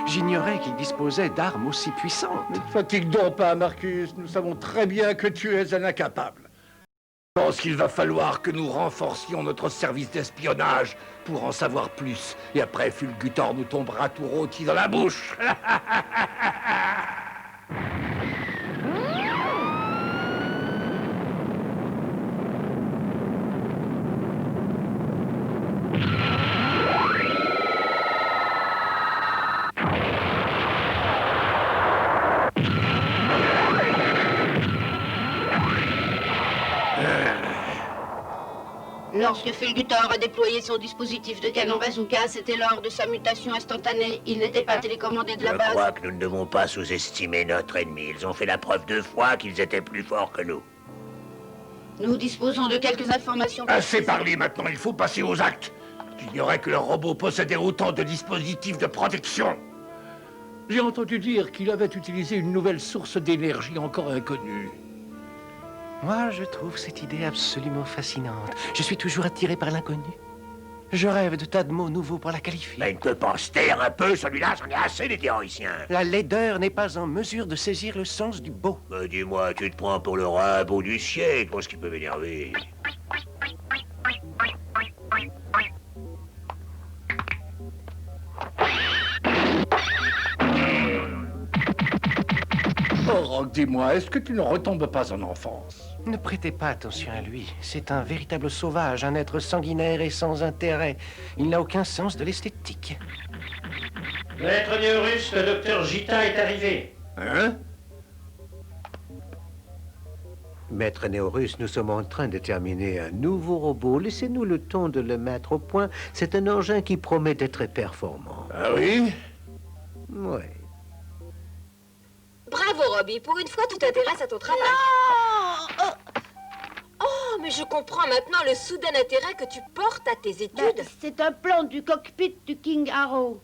J'ignorais qu'il disposait d'armes aussi puissantes. Ne te fatigue donc pas, Marcus. Nous savons très bien que tu es un incapable. Je pense qu'il va falloir que nous renforcions notre service d'espionnage pour en savoir plus. Et après, Fulgutor nous tombera tout rôti dans la bouche. Lorsque Fulgutor a déployé son dispositif de canon bazooka, c'était lors de sa mutation instantanée. Il n'était pas télécommandé de la Je base. crois que nous ne devons pas sous-estimer notre ennemi. Ils ont fait la preuve 2 fois qu'ils étaient plus forts que nous. Nous disposons de quelques informations. Assez parlé maintenant, il faut passer aux actes. J'ignorais que le robot possédait autant de dispositifs de protection. J'ai entendu dire qu'il avait utilisé une nouvelle source d'énergie encore inconnue. Moi, je trouve cette idée absolument fascinante. Je suis toujours attiré par l'inconnu. Je rêve de tas de mots nouveaux pour la qualifier. Mais il ne peut pas se taire un peu, celui-là, c'en est assez des théoriciens. La laideur n'est pas en mesure de saisir le sens du beau. Dis-moi, tu te prends pour le Rimbaud du siècle, moi ce qui peut m'énerver. Oh, Rock, dis-moi, est-ce que tu ne retombes pas en enfance? Ne prêtez pas attention à lui. C'est un véritable sauvage, un être sanguinaire et sans intérêt. Il n'a aucun sens de l'esthétique. Maître Néorus, le docteur Gita est arrivé. Hein? Maître Néorus, nous sommes en train de terminer un nouveau robot. Laissez-nous le temps de le mettre au point. C'est un engin qui promet d'être très performant. Ah oui? Oui. Bravo, Robbie. Pour une fois, tu t'intéresses à ton travail. Non Oh, mais je comprends maintenant le soudain intérêt que tu portes à tes études. C'est un plan du cockpit du King Arrow.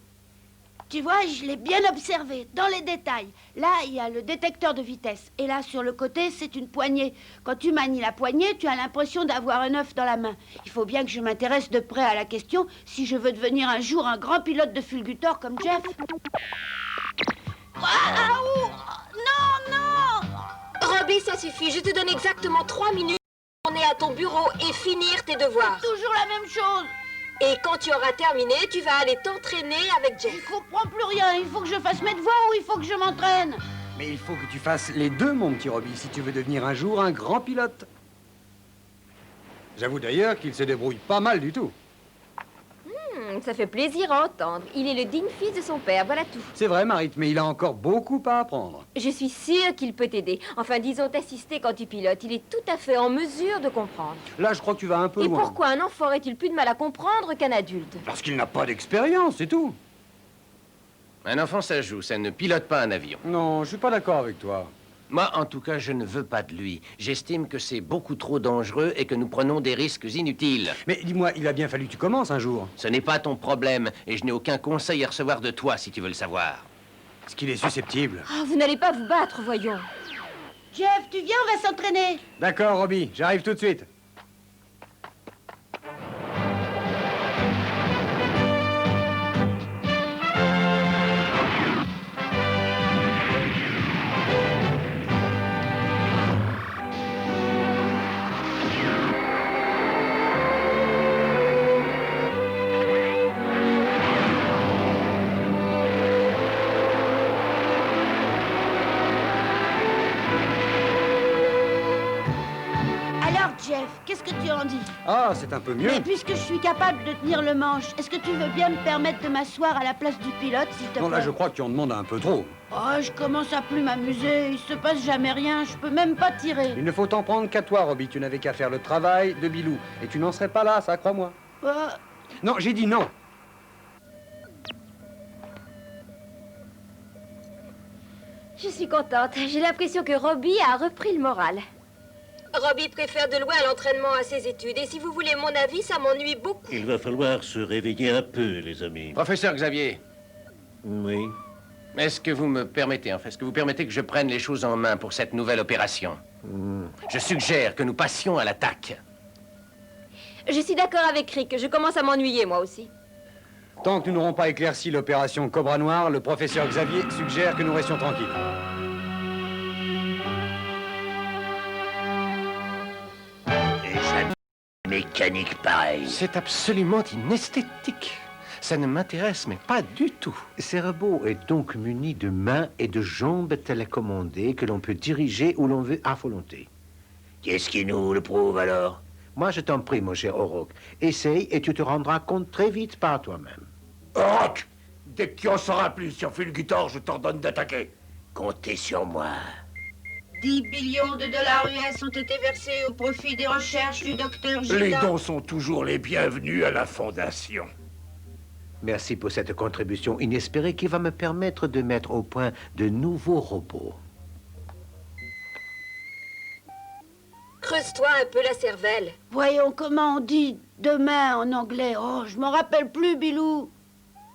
Tu vois, je l'ai bien observé, dans les détails. Là, il y a le détecteur de vitesse. Et là, sur le côté, c'est une poignée. Quand tu manies la poignée, tu as l'impression d'avoir un œuf dans la main. Il faut bien que je m'intéresse de près à la question si je veux devenir un jour un grand pilote de Fulgutor comme Jeff. Ah, ouh! Non, non! Robbie, ça suffit. Je te donne exactement 3 minutes pour tourner à ton bureau et finir tes devoirs. Toujours la même chose. Et quand tu auras terminé, tu vas aller t'entraîner avec Jeff. Je comprends plus rien. Il faut que je fasse mes devoirs ou il faut que je m'entraîne? Mais il faut que tu fasses les deux, mon petit Robbie, si tu veux devenir un jour un grand pilote. J'avoue d'ailleurs qu'il se débrouille pas mal du tout. Ça fait plaisir à entendre. Il est le digne fils de son père, voilà tout. C'est vrai, Marit, mais il a encore beaucoup à apprendre. Je suis sûre qu'il peut t'aider. Enfin, disons t'assister quand tu pilotes. Il est tout à fait en mesure de comprendre. Là, je crois que tu vas un peu Et loin. pourquoi un enfant aurait-il plus de mal à comprendre qu'un adulte? Parce qu'il n'a pas d'expérience, c'est tout. Un enfant, ça joue, ça ne pilote pas un avion. Non, je suis pas d'accord avec toi. Moi, en tout cas, je ne veux pas de lui. J'estime que c'est beaucoup trop dangereux et que nous prenons des risques inutiles. Mais dis-moi, il a bien fallu que tu commences un jour. Ce n'est pas ton problème, et je n'ai aucun conseil à recevoir de toi, si tu veux le savoir. Est-ce qu'il est susceptible? Ah, vous n'allez pas vous battre, voyons. Jeff, tu viens, on va s'entraîner. D'accord, Robbie, j'arrive tout de suite. Alors, Jeff, Andy. Ah, c'est un peu mieux. Mais puisque je suis capable de tenir le manche, est-ce que tu veux bien me permettre de m'asseoir à la place du pilote, s'il te plaît? Non, là, je crois que tu en demandes un peu trop. Oh, je commence à plus m'amuser. Il se passe jamais rien. Je peux même pas tirer. Il ne faut t'en prendre qu'à toi, Robbie. Tu n'avais qu'à faire le travail de Bilou. Et tu n'en serais pas là, ça, crois-moi. Non, j'ai dit non. Je suis contente. J'ai l'impression que Robbie a repris le moral. Robbie préfère de loin l'entraînement à ses études. Et si vous voulez mon avis, ça m'ennuie beaucoup. Il va falloir se réveiller un peu, les amis. Professeur Xavier. Oui. Est-ce que vous me permettez, est-ce que vous permettez que je prenne les choses en main pour cette nouvelle opération? Je suggère que nous passions à l'attaque. Je suis d'accord avec Rick. Je commence à m'ennuyer, moi aussi. Tant que nous n'aurons pas éclairci l'opération Cobra Noir, le professeur Xavier suggère que nous restions tranquilles. Et jamais mécanique pareil. C'est absolument inesthétique. Ça ne m'intéresse, mais pas du tout. Ce robot est donc muni de mains et de jambes télécommandées que l'on peut diriger où l'on veut à volonté. Qu'est-ce qui nous le prouve alors? Moi, je t'en prie, mon cher Orok. Essaye et tu te rendras compte très vite par toi-même. Orok, dès que tu en sauras plus sur Fulgutor, je t'ordonne d'attaquer. Comptez sur moi. 10 billions de dollars US ont été versés au profit des recherches du docteur Gilda. Les dons sont toujours les bienvenus à la Fondation. Merci pour cette contribution inespérée qui va me permettre de mettre au point de nouveaux robots. Creuse-toi un peu la cervelle. Voyons comment on dit demain en anglais. Oh, je m'en rappelle plus, Bilou.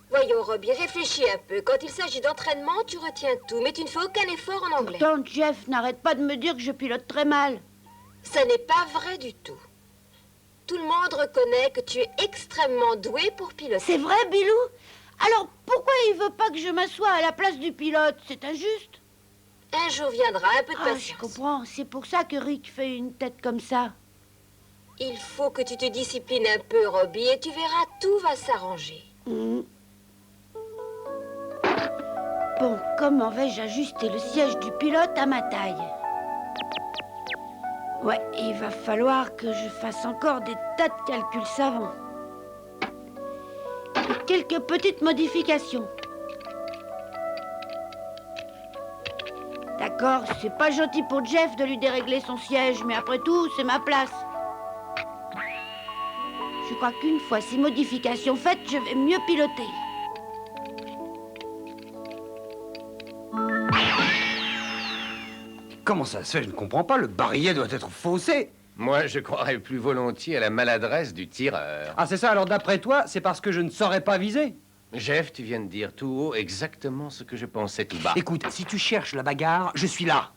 Voyons, Robbie, réfléchis un peu. Quand il s'agit d'entraînement, tu retiens tout, mais tu ne fais aucun effort en anglais. Pourtant, Jeff n'arrête pas de me dire que je pilote très mal. Ça n'est pas vrai du tout. Tout le monde reconnaît que tu es extrêmement doué pour piloter. C'est vrai, Bilou? Alors, pourquoi il veut pas que je m'assoie à la place du pilote? C'est injuste. Un jour viendra, un peu de patience. Je comprends. C'est pour ça que Rick fait une tête comme ça. Il faut que tu te disciplines un peu, Robbie, et tu verras, tout va s'arranger. Bon, comment vais-je ajuster le siège du pilote à ma taille? Ouais, il va falloir que je fasse encore des tas de calculs savants. Et quelques petites modifications. D'accord, c'est pas gentil pour Jeff de lui dérégler son siège, mais après tout, c'est ma place. Je crois qu'une fois ces modifications faites, je vais mieux piloter. Comment ça se fait? Je ne comprends pas. Le barillet doit être faussé. Moi, je croirais plus volontiers à la maladresse du tireur. Ah, c'est ça? Alors, d'après toi, c'est parce que je ne saurais pas viser? Jeff, tu viens de dire tout haut exactement ce que je pensais tout bas. Écoute, si tu cherches la bagarre, je suis là.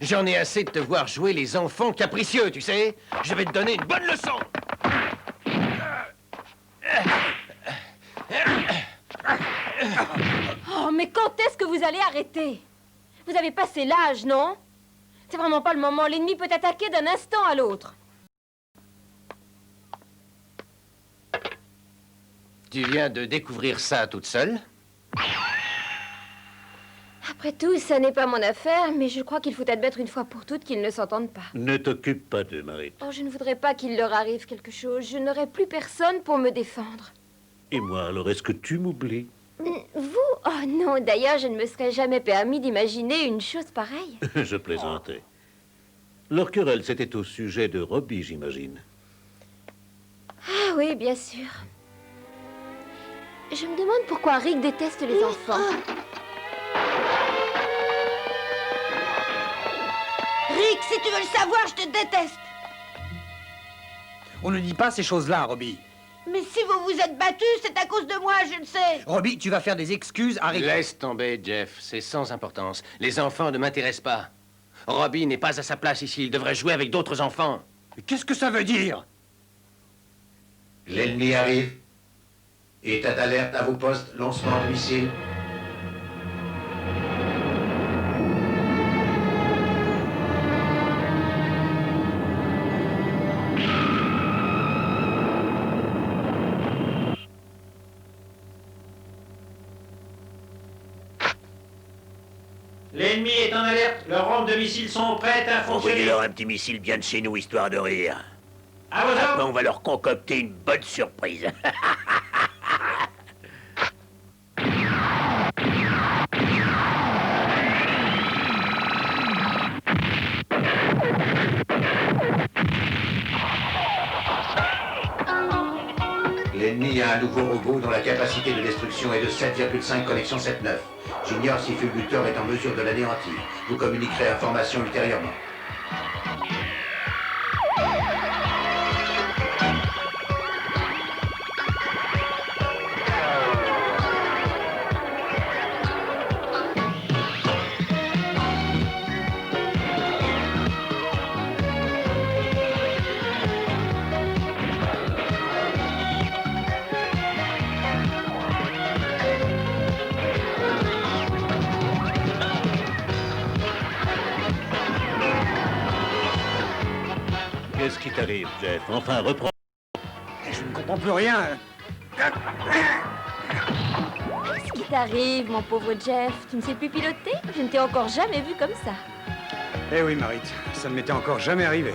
J'en ai assez de te voir jouer les enfants capricieux, tu sais. Je vais te donner une bonne leçon. Oh, mais quand est-ce que vous allez arrêter? Vous avez passé l'âge, non? C'est vraiment pas le moment. L'ennemi peut attaquer d'un instant à l'autre. Tu viens de découvrir ça toute seule? Après tout, ça n'est pas mon affaire, mais je crois qu'il faut admettre une fois pour toutes qu'ils ne s'entendent pas. Ne t'occupe pas d'eux, Marit. Oh, je ne voudrais pas qu'il leur arrive quelque chose. Je n'aurai plus personne pour me défendre. Et moi, alors, est-ce que tu m'oublies? Vous? Oh non, d'ailleurs, je ne me serais jamais permis d'imaginer une chose pareille. Je plaisantais. Leur querelle, c'était au sujet de Robbie, j'imagine. Ah oui, bien sûr. Je me demande pourquoi Rick déteste les enfants. Rick, si tu veux le savoir, je te déteste. On ne dit pas ces choses-là, Robbie. Mais si vous vous êtes battu, c'est à cause de moi, je le sais. Robbie, tu vas faire des excuses à Rick. Laisse tomber, Jeff. C'est sans importance. Les enfants ne m'intéressent pas. Robbie n'est pas à sa place ici. Il devrait jouer avec d'autres enfants. Mais qu'est-ce que ça veut dire? L'ennemi arrive. État d'alerte à vos postes, lancement de missile. L'ennemi est en alerte. Leurs rampes de missiles sont prêtes à fonctionner. Envoyez-leur un petit missile bien de chez nous, histoire de rire. Après, on va leur concocter une bonne surprise. L'ennemi a un nouveau robot dont la capacité de destruction est de 7,5 connexion 7-9. J'ignore si Fulgutor est en mesure de l'anéantir. Vous communiquerez l'information ultérieurement. Qu'est-ce qui t'arrive, Jeff? Enfin, reprends. Je ne comprends plus rien. Qu'est-ce qui t'arrive, mon pauvre Jeff? Tu ne sais plus piloter? Je ne t'ai encore jamais vu comme ça. Eh oui, Marit, ça ne m'était encore jamais arrivé.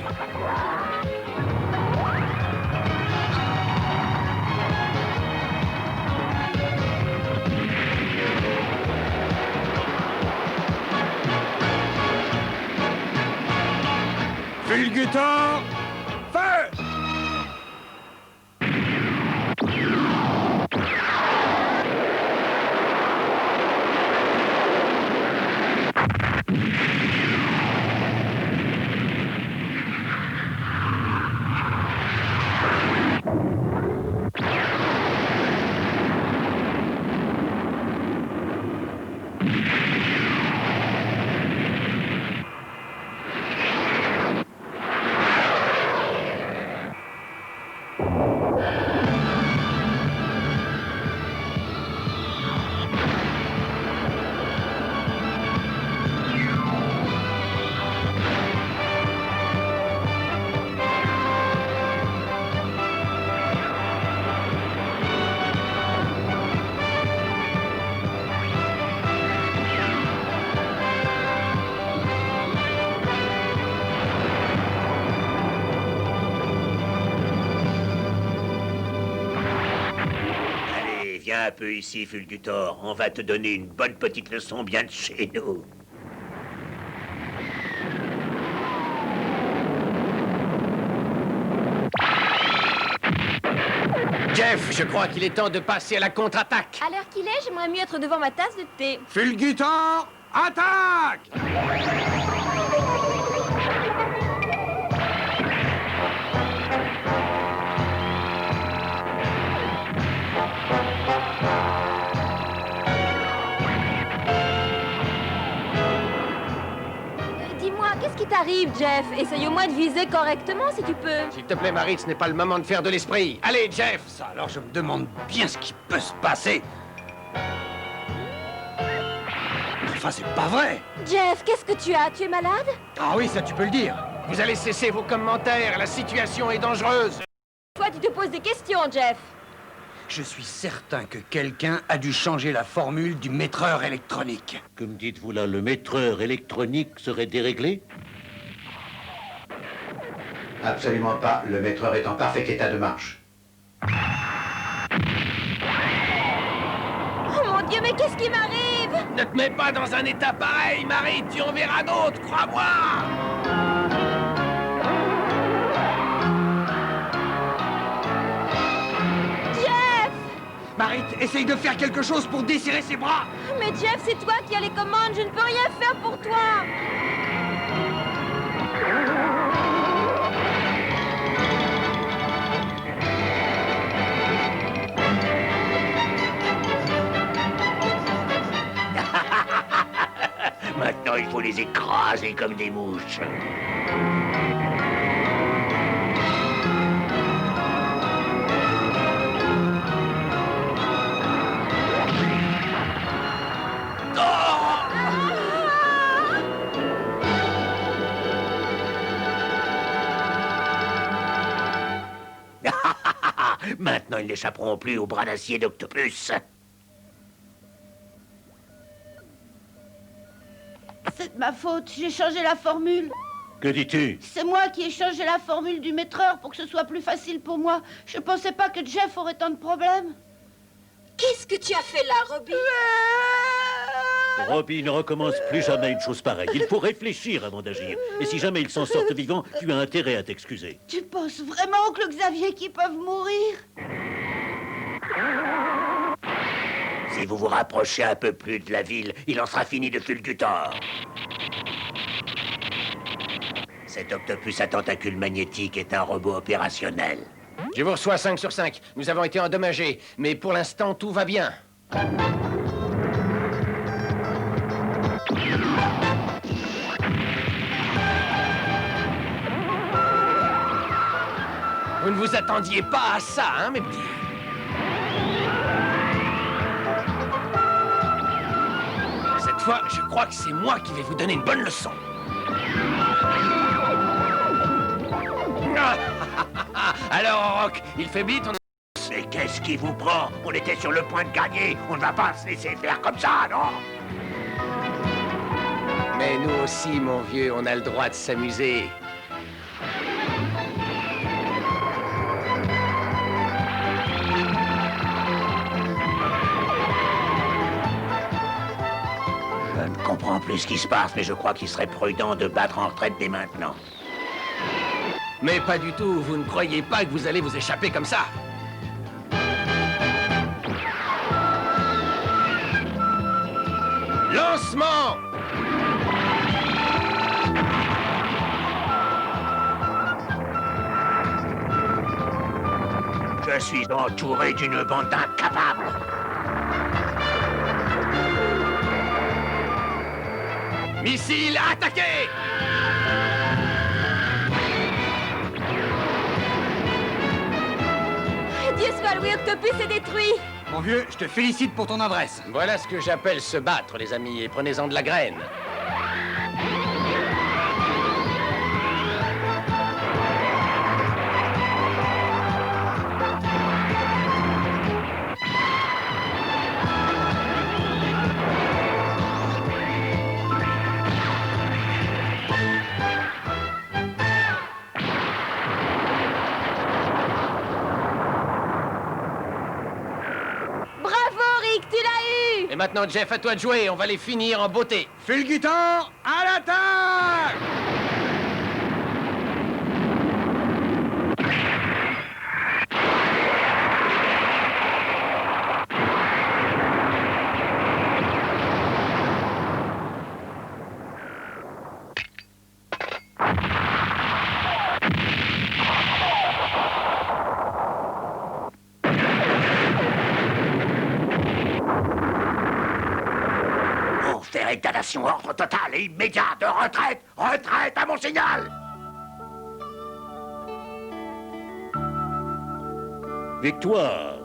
Fulgutor, feu! Viens un peu ici, Fulgutor. On va te donner une bonne petite leçon bien de chez nous. Jeff, je crois qu'il est temps de passer à la contre-attaque. À l'heure qu'il est, j'aimerais mieux être devant ma tasse de thé. Fulgutor, attaque! Dis-moi, qu'est-ce qui t'arrive, Jeff? Essaye au moins de viser correctement, si tu peux. S'il te plaît, Marit, ce n'est pas le moment de faire de l'esprit. Allez, Jeff! Ça, alors je me demande bien ce qui peut se passer. Enfin, c'est pas vrai! Jeff, qu'est-ce que tu as? Tu es malade? Ah oui, ça tu peux le dire. Vous allez cesser vos commentaires, la situation est dangereuse. Toi, tu te poses des questions, Jeff. Je suis certain que quelqu'un a dû changer la formule du maîtreur électronique. Comme dites-vous là, le maîtreur électronique serait déréglé? Absolument pas. Le maîtreur est en parfait état de marche. Oh mon Dieu, mais qu'est-ce qui m'arrive? Ne te mets pas dans un état pareil, Marie, tu en verras d'autres, crois-moi! Jeff! Marit, essaye de faire quelque chose pour desserrer ses bras. Mais Jeff, c'est toi qui as les commandes, je ne peux rien faire pour toi. Maintenant, il faut les écraser comme des mouches. Maintenant, ils n'échapperont plus au bras d'acier d'Octopus. C'est de ma faute, j'ai changé la formule. Que dis-tu? C'est moi qui ai changé la formule du maîtreur pour que ce soit plus facile pour moi. Je pensais pas que Jeff aurait tant de problèmes. Qu'est-ce que tu as fait là, Robbie? Robbie, ne recommence plus jamais une chose pareille. Il faut réfléchir avant d'agir. Et si jamais ils s'en sortent vivants, tu as intérêt à t'excuser. Tu penses vraiment, oncle Xavier, qu'ils peuvent mourir? Si vous vous rapprochez un peu plus de la ville, il en sera fini de Fulgutor. Cet octopus à tentacules magnétiques est un robot opérationnel. Je vous reçois 5 sur 5. Nous avons été endommagés, mais pour l'instant, tout va bien. Vous ne vous attendiez pas à ça, hein, mes petits? Cette fois, je crois que c'est moi qui vais vous donner une bonne leçon. Alors, Rock, il faiblit ton... Mais qu'est-ce qui vous prend? On était sur le point de gagner. On ne va pas se laisser faire comme ça, non? Mais nous aussi, mon vieux, on a le droit de s'amuser. Je ne comprends plus ce qui se passe, mais je crois qu'il serait prudent de battre en retraite dès maintenant. Mais pas du tout, vous ne croyez pas que vous allez vous échapper comme ça? Lancement! Je suis entouré d'une bande d'incapables. Missile attaqué! Dieu soit loué, Octopus est détruit. Mon vieux, je te félicite pour ton adresse. Voilà ce que j'appelle se battre, les amis, et prenez-en de la graine. Et maintenant, Jeff, à toi de jouer. On va les finir en beauté. Fulgutor, à l'attaque! Faire étalation ordre total et immédiat de retraite! Retraite à mon signal! Victoire!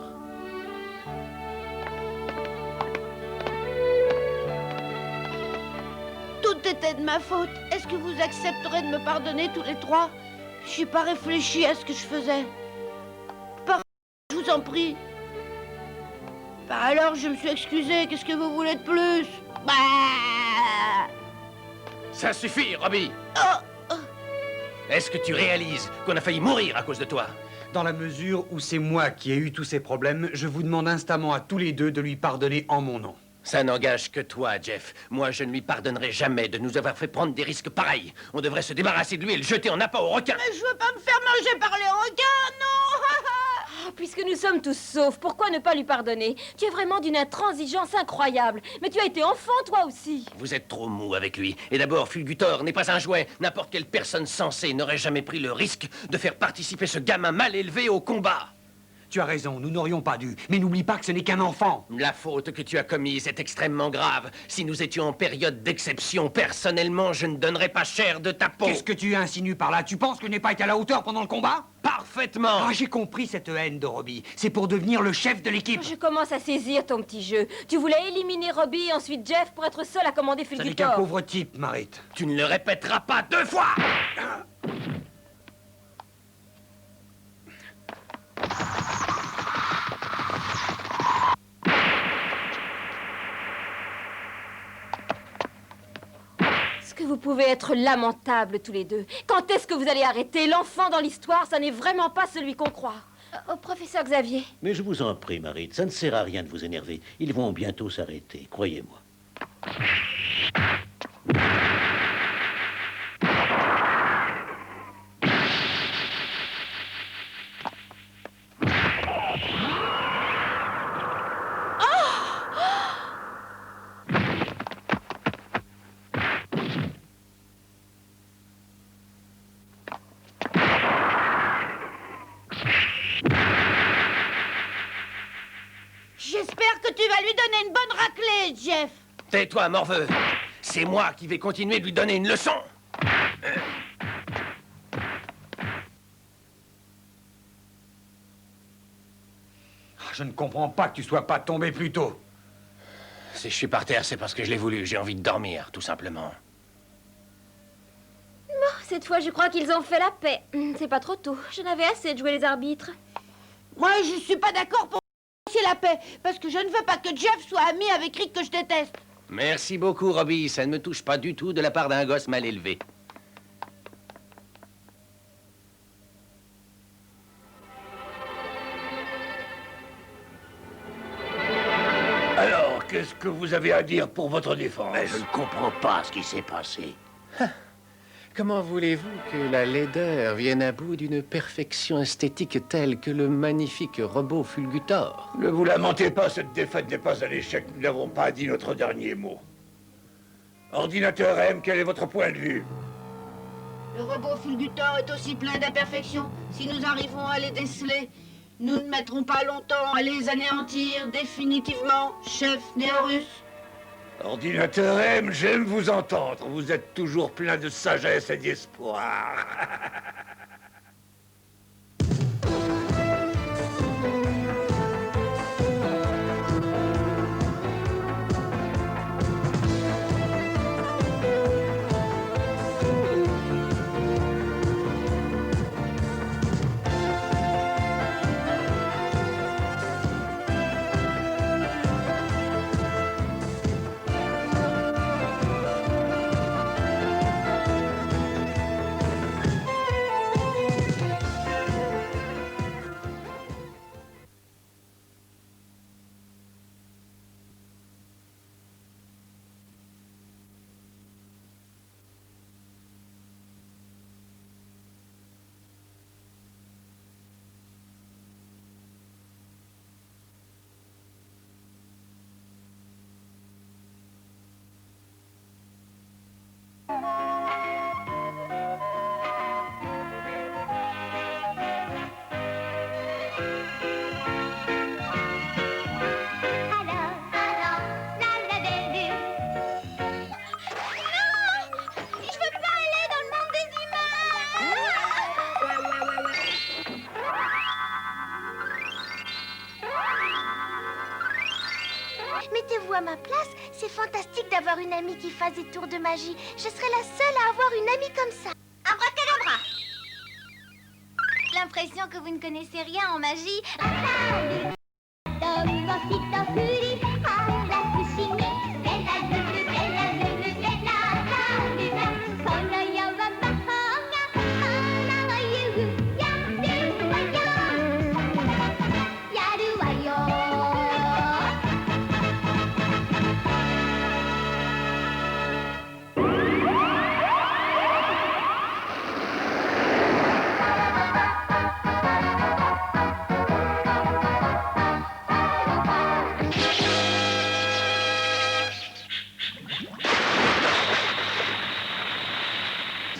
Tout était de ma faute. Est-ce que vous accepterez de me pardonner tous les trois? Je suis pas réfléchi à ce que je faisais. Pardon, je vous en prie. Bah alors, je me suis excusé. Qu'est-ce que vous voulez de plus? Bah... Ça suffit, Robbie. Oh. Est-ce que tu réalises qu'on a failli mourir à cause de toi? Dans la mesure où c'est moi qui ai eu tous ces problèmes, je vous demande instamment à tous les deux de lui pardonner en mon nom. Ça n'engage que toi, Jeff. Moi, je ne lui pardonnerai jamais de nous avoir fait prendre des risques pareils. On devrait se débarrasser de lui et le jeter en appât aux requins. Mais je veux pas me faire manger par les requins, non. Oh, puisque nous sommes tous saufs, pourquoi ne pas lui pardonner? Tu es vraiment d'une intransigeance incroyable. Mais tu as été enfant, toi aussi. Vous êtes trop mou avec lui. Et d'abord, Fulgutor n'est pas un jouet. N'importe quelle personne sensée n'aurait jamais pris le risque de faire participer ce gamin mal élevé au combat. Tu as raison, nous n'aurions pas dû. Mais n'oublie pas que ce n'est qu'un enfant. La faute que tu as commise est extrêmement grave. Si nous étions en période d'exception, personnellement, je ne donnerais pas cher de ta peau. Qu'est-ce que tu insinues par là? Tu penses que je n'ai pas été à la hauteur pendant le combat? Parfaitement. Ah, j'ai compris cette haine de Robbie. C'est pour devenir le chef de l'équipe. Je commence à saisir ton petit jeu. Tu voulais éliminer Robbie et ensuite Jeff pour être seul à commander Ça n'est qu'un Fulgutor. pauvre type, Marit. Tu ne le répéteras pas 2 fois. Est-ce que vous pouvez être lamentables tous les deux? Quand est-ce que vous allez arrêter? L'enfant dans l'histoire, ça n'est vraiment pas celui qu'on croit. Au professeur Xavier. Mais je vous en prie, Marie, ça ne sert à rien de vous énerver. Ils vont bientôt s'arrêter, croyez-moi. J'espère que tu vas lui donner une bonne raclée, Jeff. Tais-toi, morveux. C'est moi qui vais continuer de lui donner une leçon. Je ne comprends pas que tu sois pas tombé plus tôt. Si je suis par terre, c'est parce que je l'ai voulu. J'ai envie de dormir, tout simplement. Bon, cette fois, je crois qu'ils ont fait la paix. C'est pas trop tôt. J'en avais assez de jouer les arbitres. Moi, je suis pas d'accord pour la paix, parce que je ne veux pas que Jeff soit ami avec Rick que je déteste. Merci beaucoup, Robbie. Ça ne me touche pas du tout de la part d'un gosse mal élevé. Alors, qu'est-ce que vous avez à dire pour votre défense? Mais je ne comprends pas ce qui s'est passé. Comment voulez-vous que la laideur vienne à bout d'une perfection esthétique telle que le magnifique robot Fulgutor? Ne vous lamentez pas, cette défaite n'est pas un échec. Nous n'avons pas dit notre dernier mot. Ordinateur M, quel est votre point de vue? Le robot Fulgutor est aussi plein d'imperfections. Si nous arrivons à les déceler, nous ne mettrons pas longtemps à les anéantir définitivement, chef Néorus. Ordinateur M, j'aime vous entendre. Vous êtes toujours plein de sagesse et d'espoir. Mettez-vous à ma place, c'est fantastique d'avoir une amie qui fasse des tours de magie. Je serais la seule à avoir une amie comme ça. Abracadabra! L'impression que vous ne connaissez rien en magie.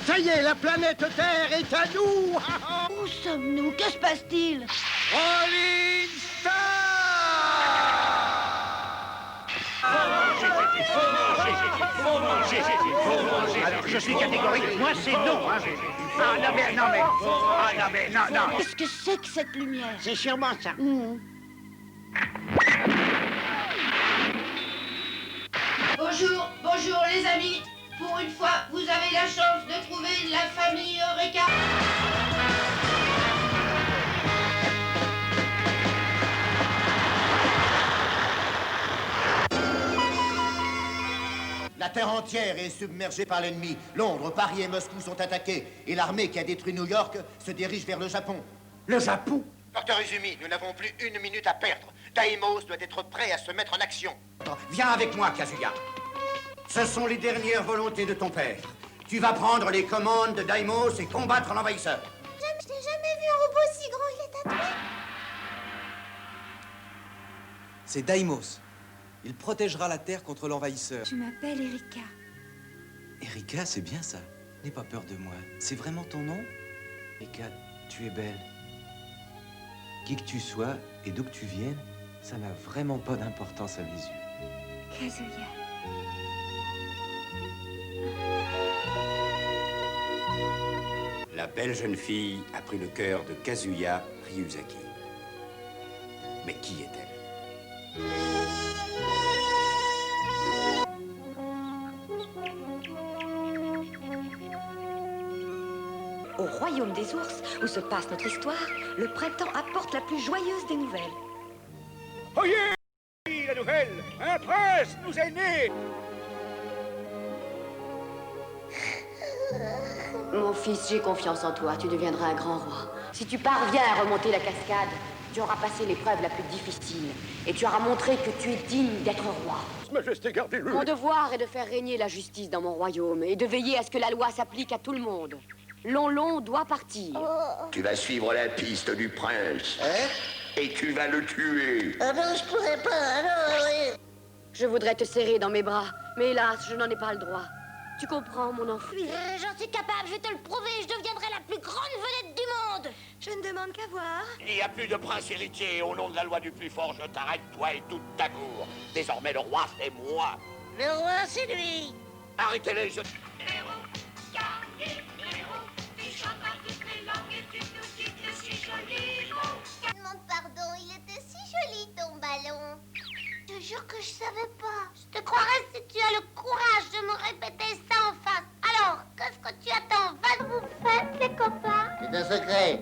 Ça y est, la planète Terre est à nous. Où sommes-nous? Que se passe-t-il? Rolling Star! Alors, je suis catégorique, moi c'est non. Hein. Ah non mais, non mais, ah non mais, non, non. Qu'est-ce que c'est que cette lumière? C'est sûrement ça. Bonjour, bonjour les amis. Pour une fois, vous avez la chance de trouver la famille Eureka. La Terre entière est submergée par l'ennemi. Londres, Paris et Moscou sont attaqués. Et l'armée qui a détruit New York se dirige vers le Japon. Le Japon? Docteur Izumi, nous n'avons plus une minute à perdre. Daimos doit être prêt à se mettre en action. Viens avec moi, Kazuya. Ce sont les dernières volontés de ton père. Tu vas prendre les commandes de Daimos et combattre l'envahisseur. Je n'ai jamais vu un robot si grand, il est tatoué. C'est Daimos. Il protégera la Terre contre l'envahisseur. Je m'appelle Erika. Erika, c'est bien ça. N'aie pas peur de moi. C'est vraiment ton nom? Erika, tu es belle. Qui que tu sois et d'où que tu viennes, ça n'a vraiment pas d'importance à mes yeux. Kazuya. La belle jeune fille a pris le cœur de Kazuya Ryuzaki. Mais qui est-elle? Au royaume des ours, où se passe notre histoire, le printemps apporte la plus joyeuse des nouvelles. Oyez la nouvelle! Un prince nous est né! Mon fils, j'ai confiance en toi, tu deviendras un grand roi. Si tu parviens à remonter la cascade, tu auras passé l'épreuve la plus difficile. Et tu auras montré que tu es digne d'être roi. Majesté, gardez-le. Mon devoir est de faire régner la justice dans mon royaume et de veiller à ce que la loi s'applique à tout le monde. Lon doit partir. Tu vas suivre la piste du prince. Hein? Et tu vas le tuer. Ah ben, je pourrais pas, alors... oui. Je voudrais te serrer dans mes bras, mais hélas, je n'en ai pas le droit. Tu comprends, mon enfant? Oui, j'en suis capable, je vais te le prouver, je deviendrai la plus grande vedette du monde. Je ne demande qu'à voir. Il n'y a plus de prince héritier. Au nom de la loi du plus fort, je t'arrête, toi et toute ta cour. Désormais, le roi, c'est moi. Le roi, c'est lui. Arrêtez-les, je... Demande pardon, il était si joli ton ballon. Je te jure que je savais pas. Je te croirais si tu as le courage de me répéter ça en face. Alors, qu'est-ce que tu attends? Va vous faites, les copains. C'est un secret.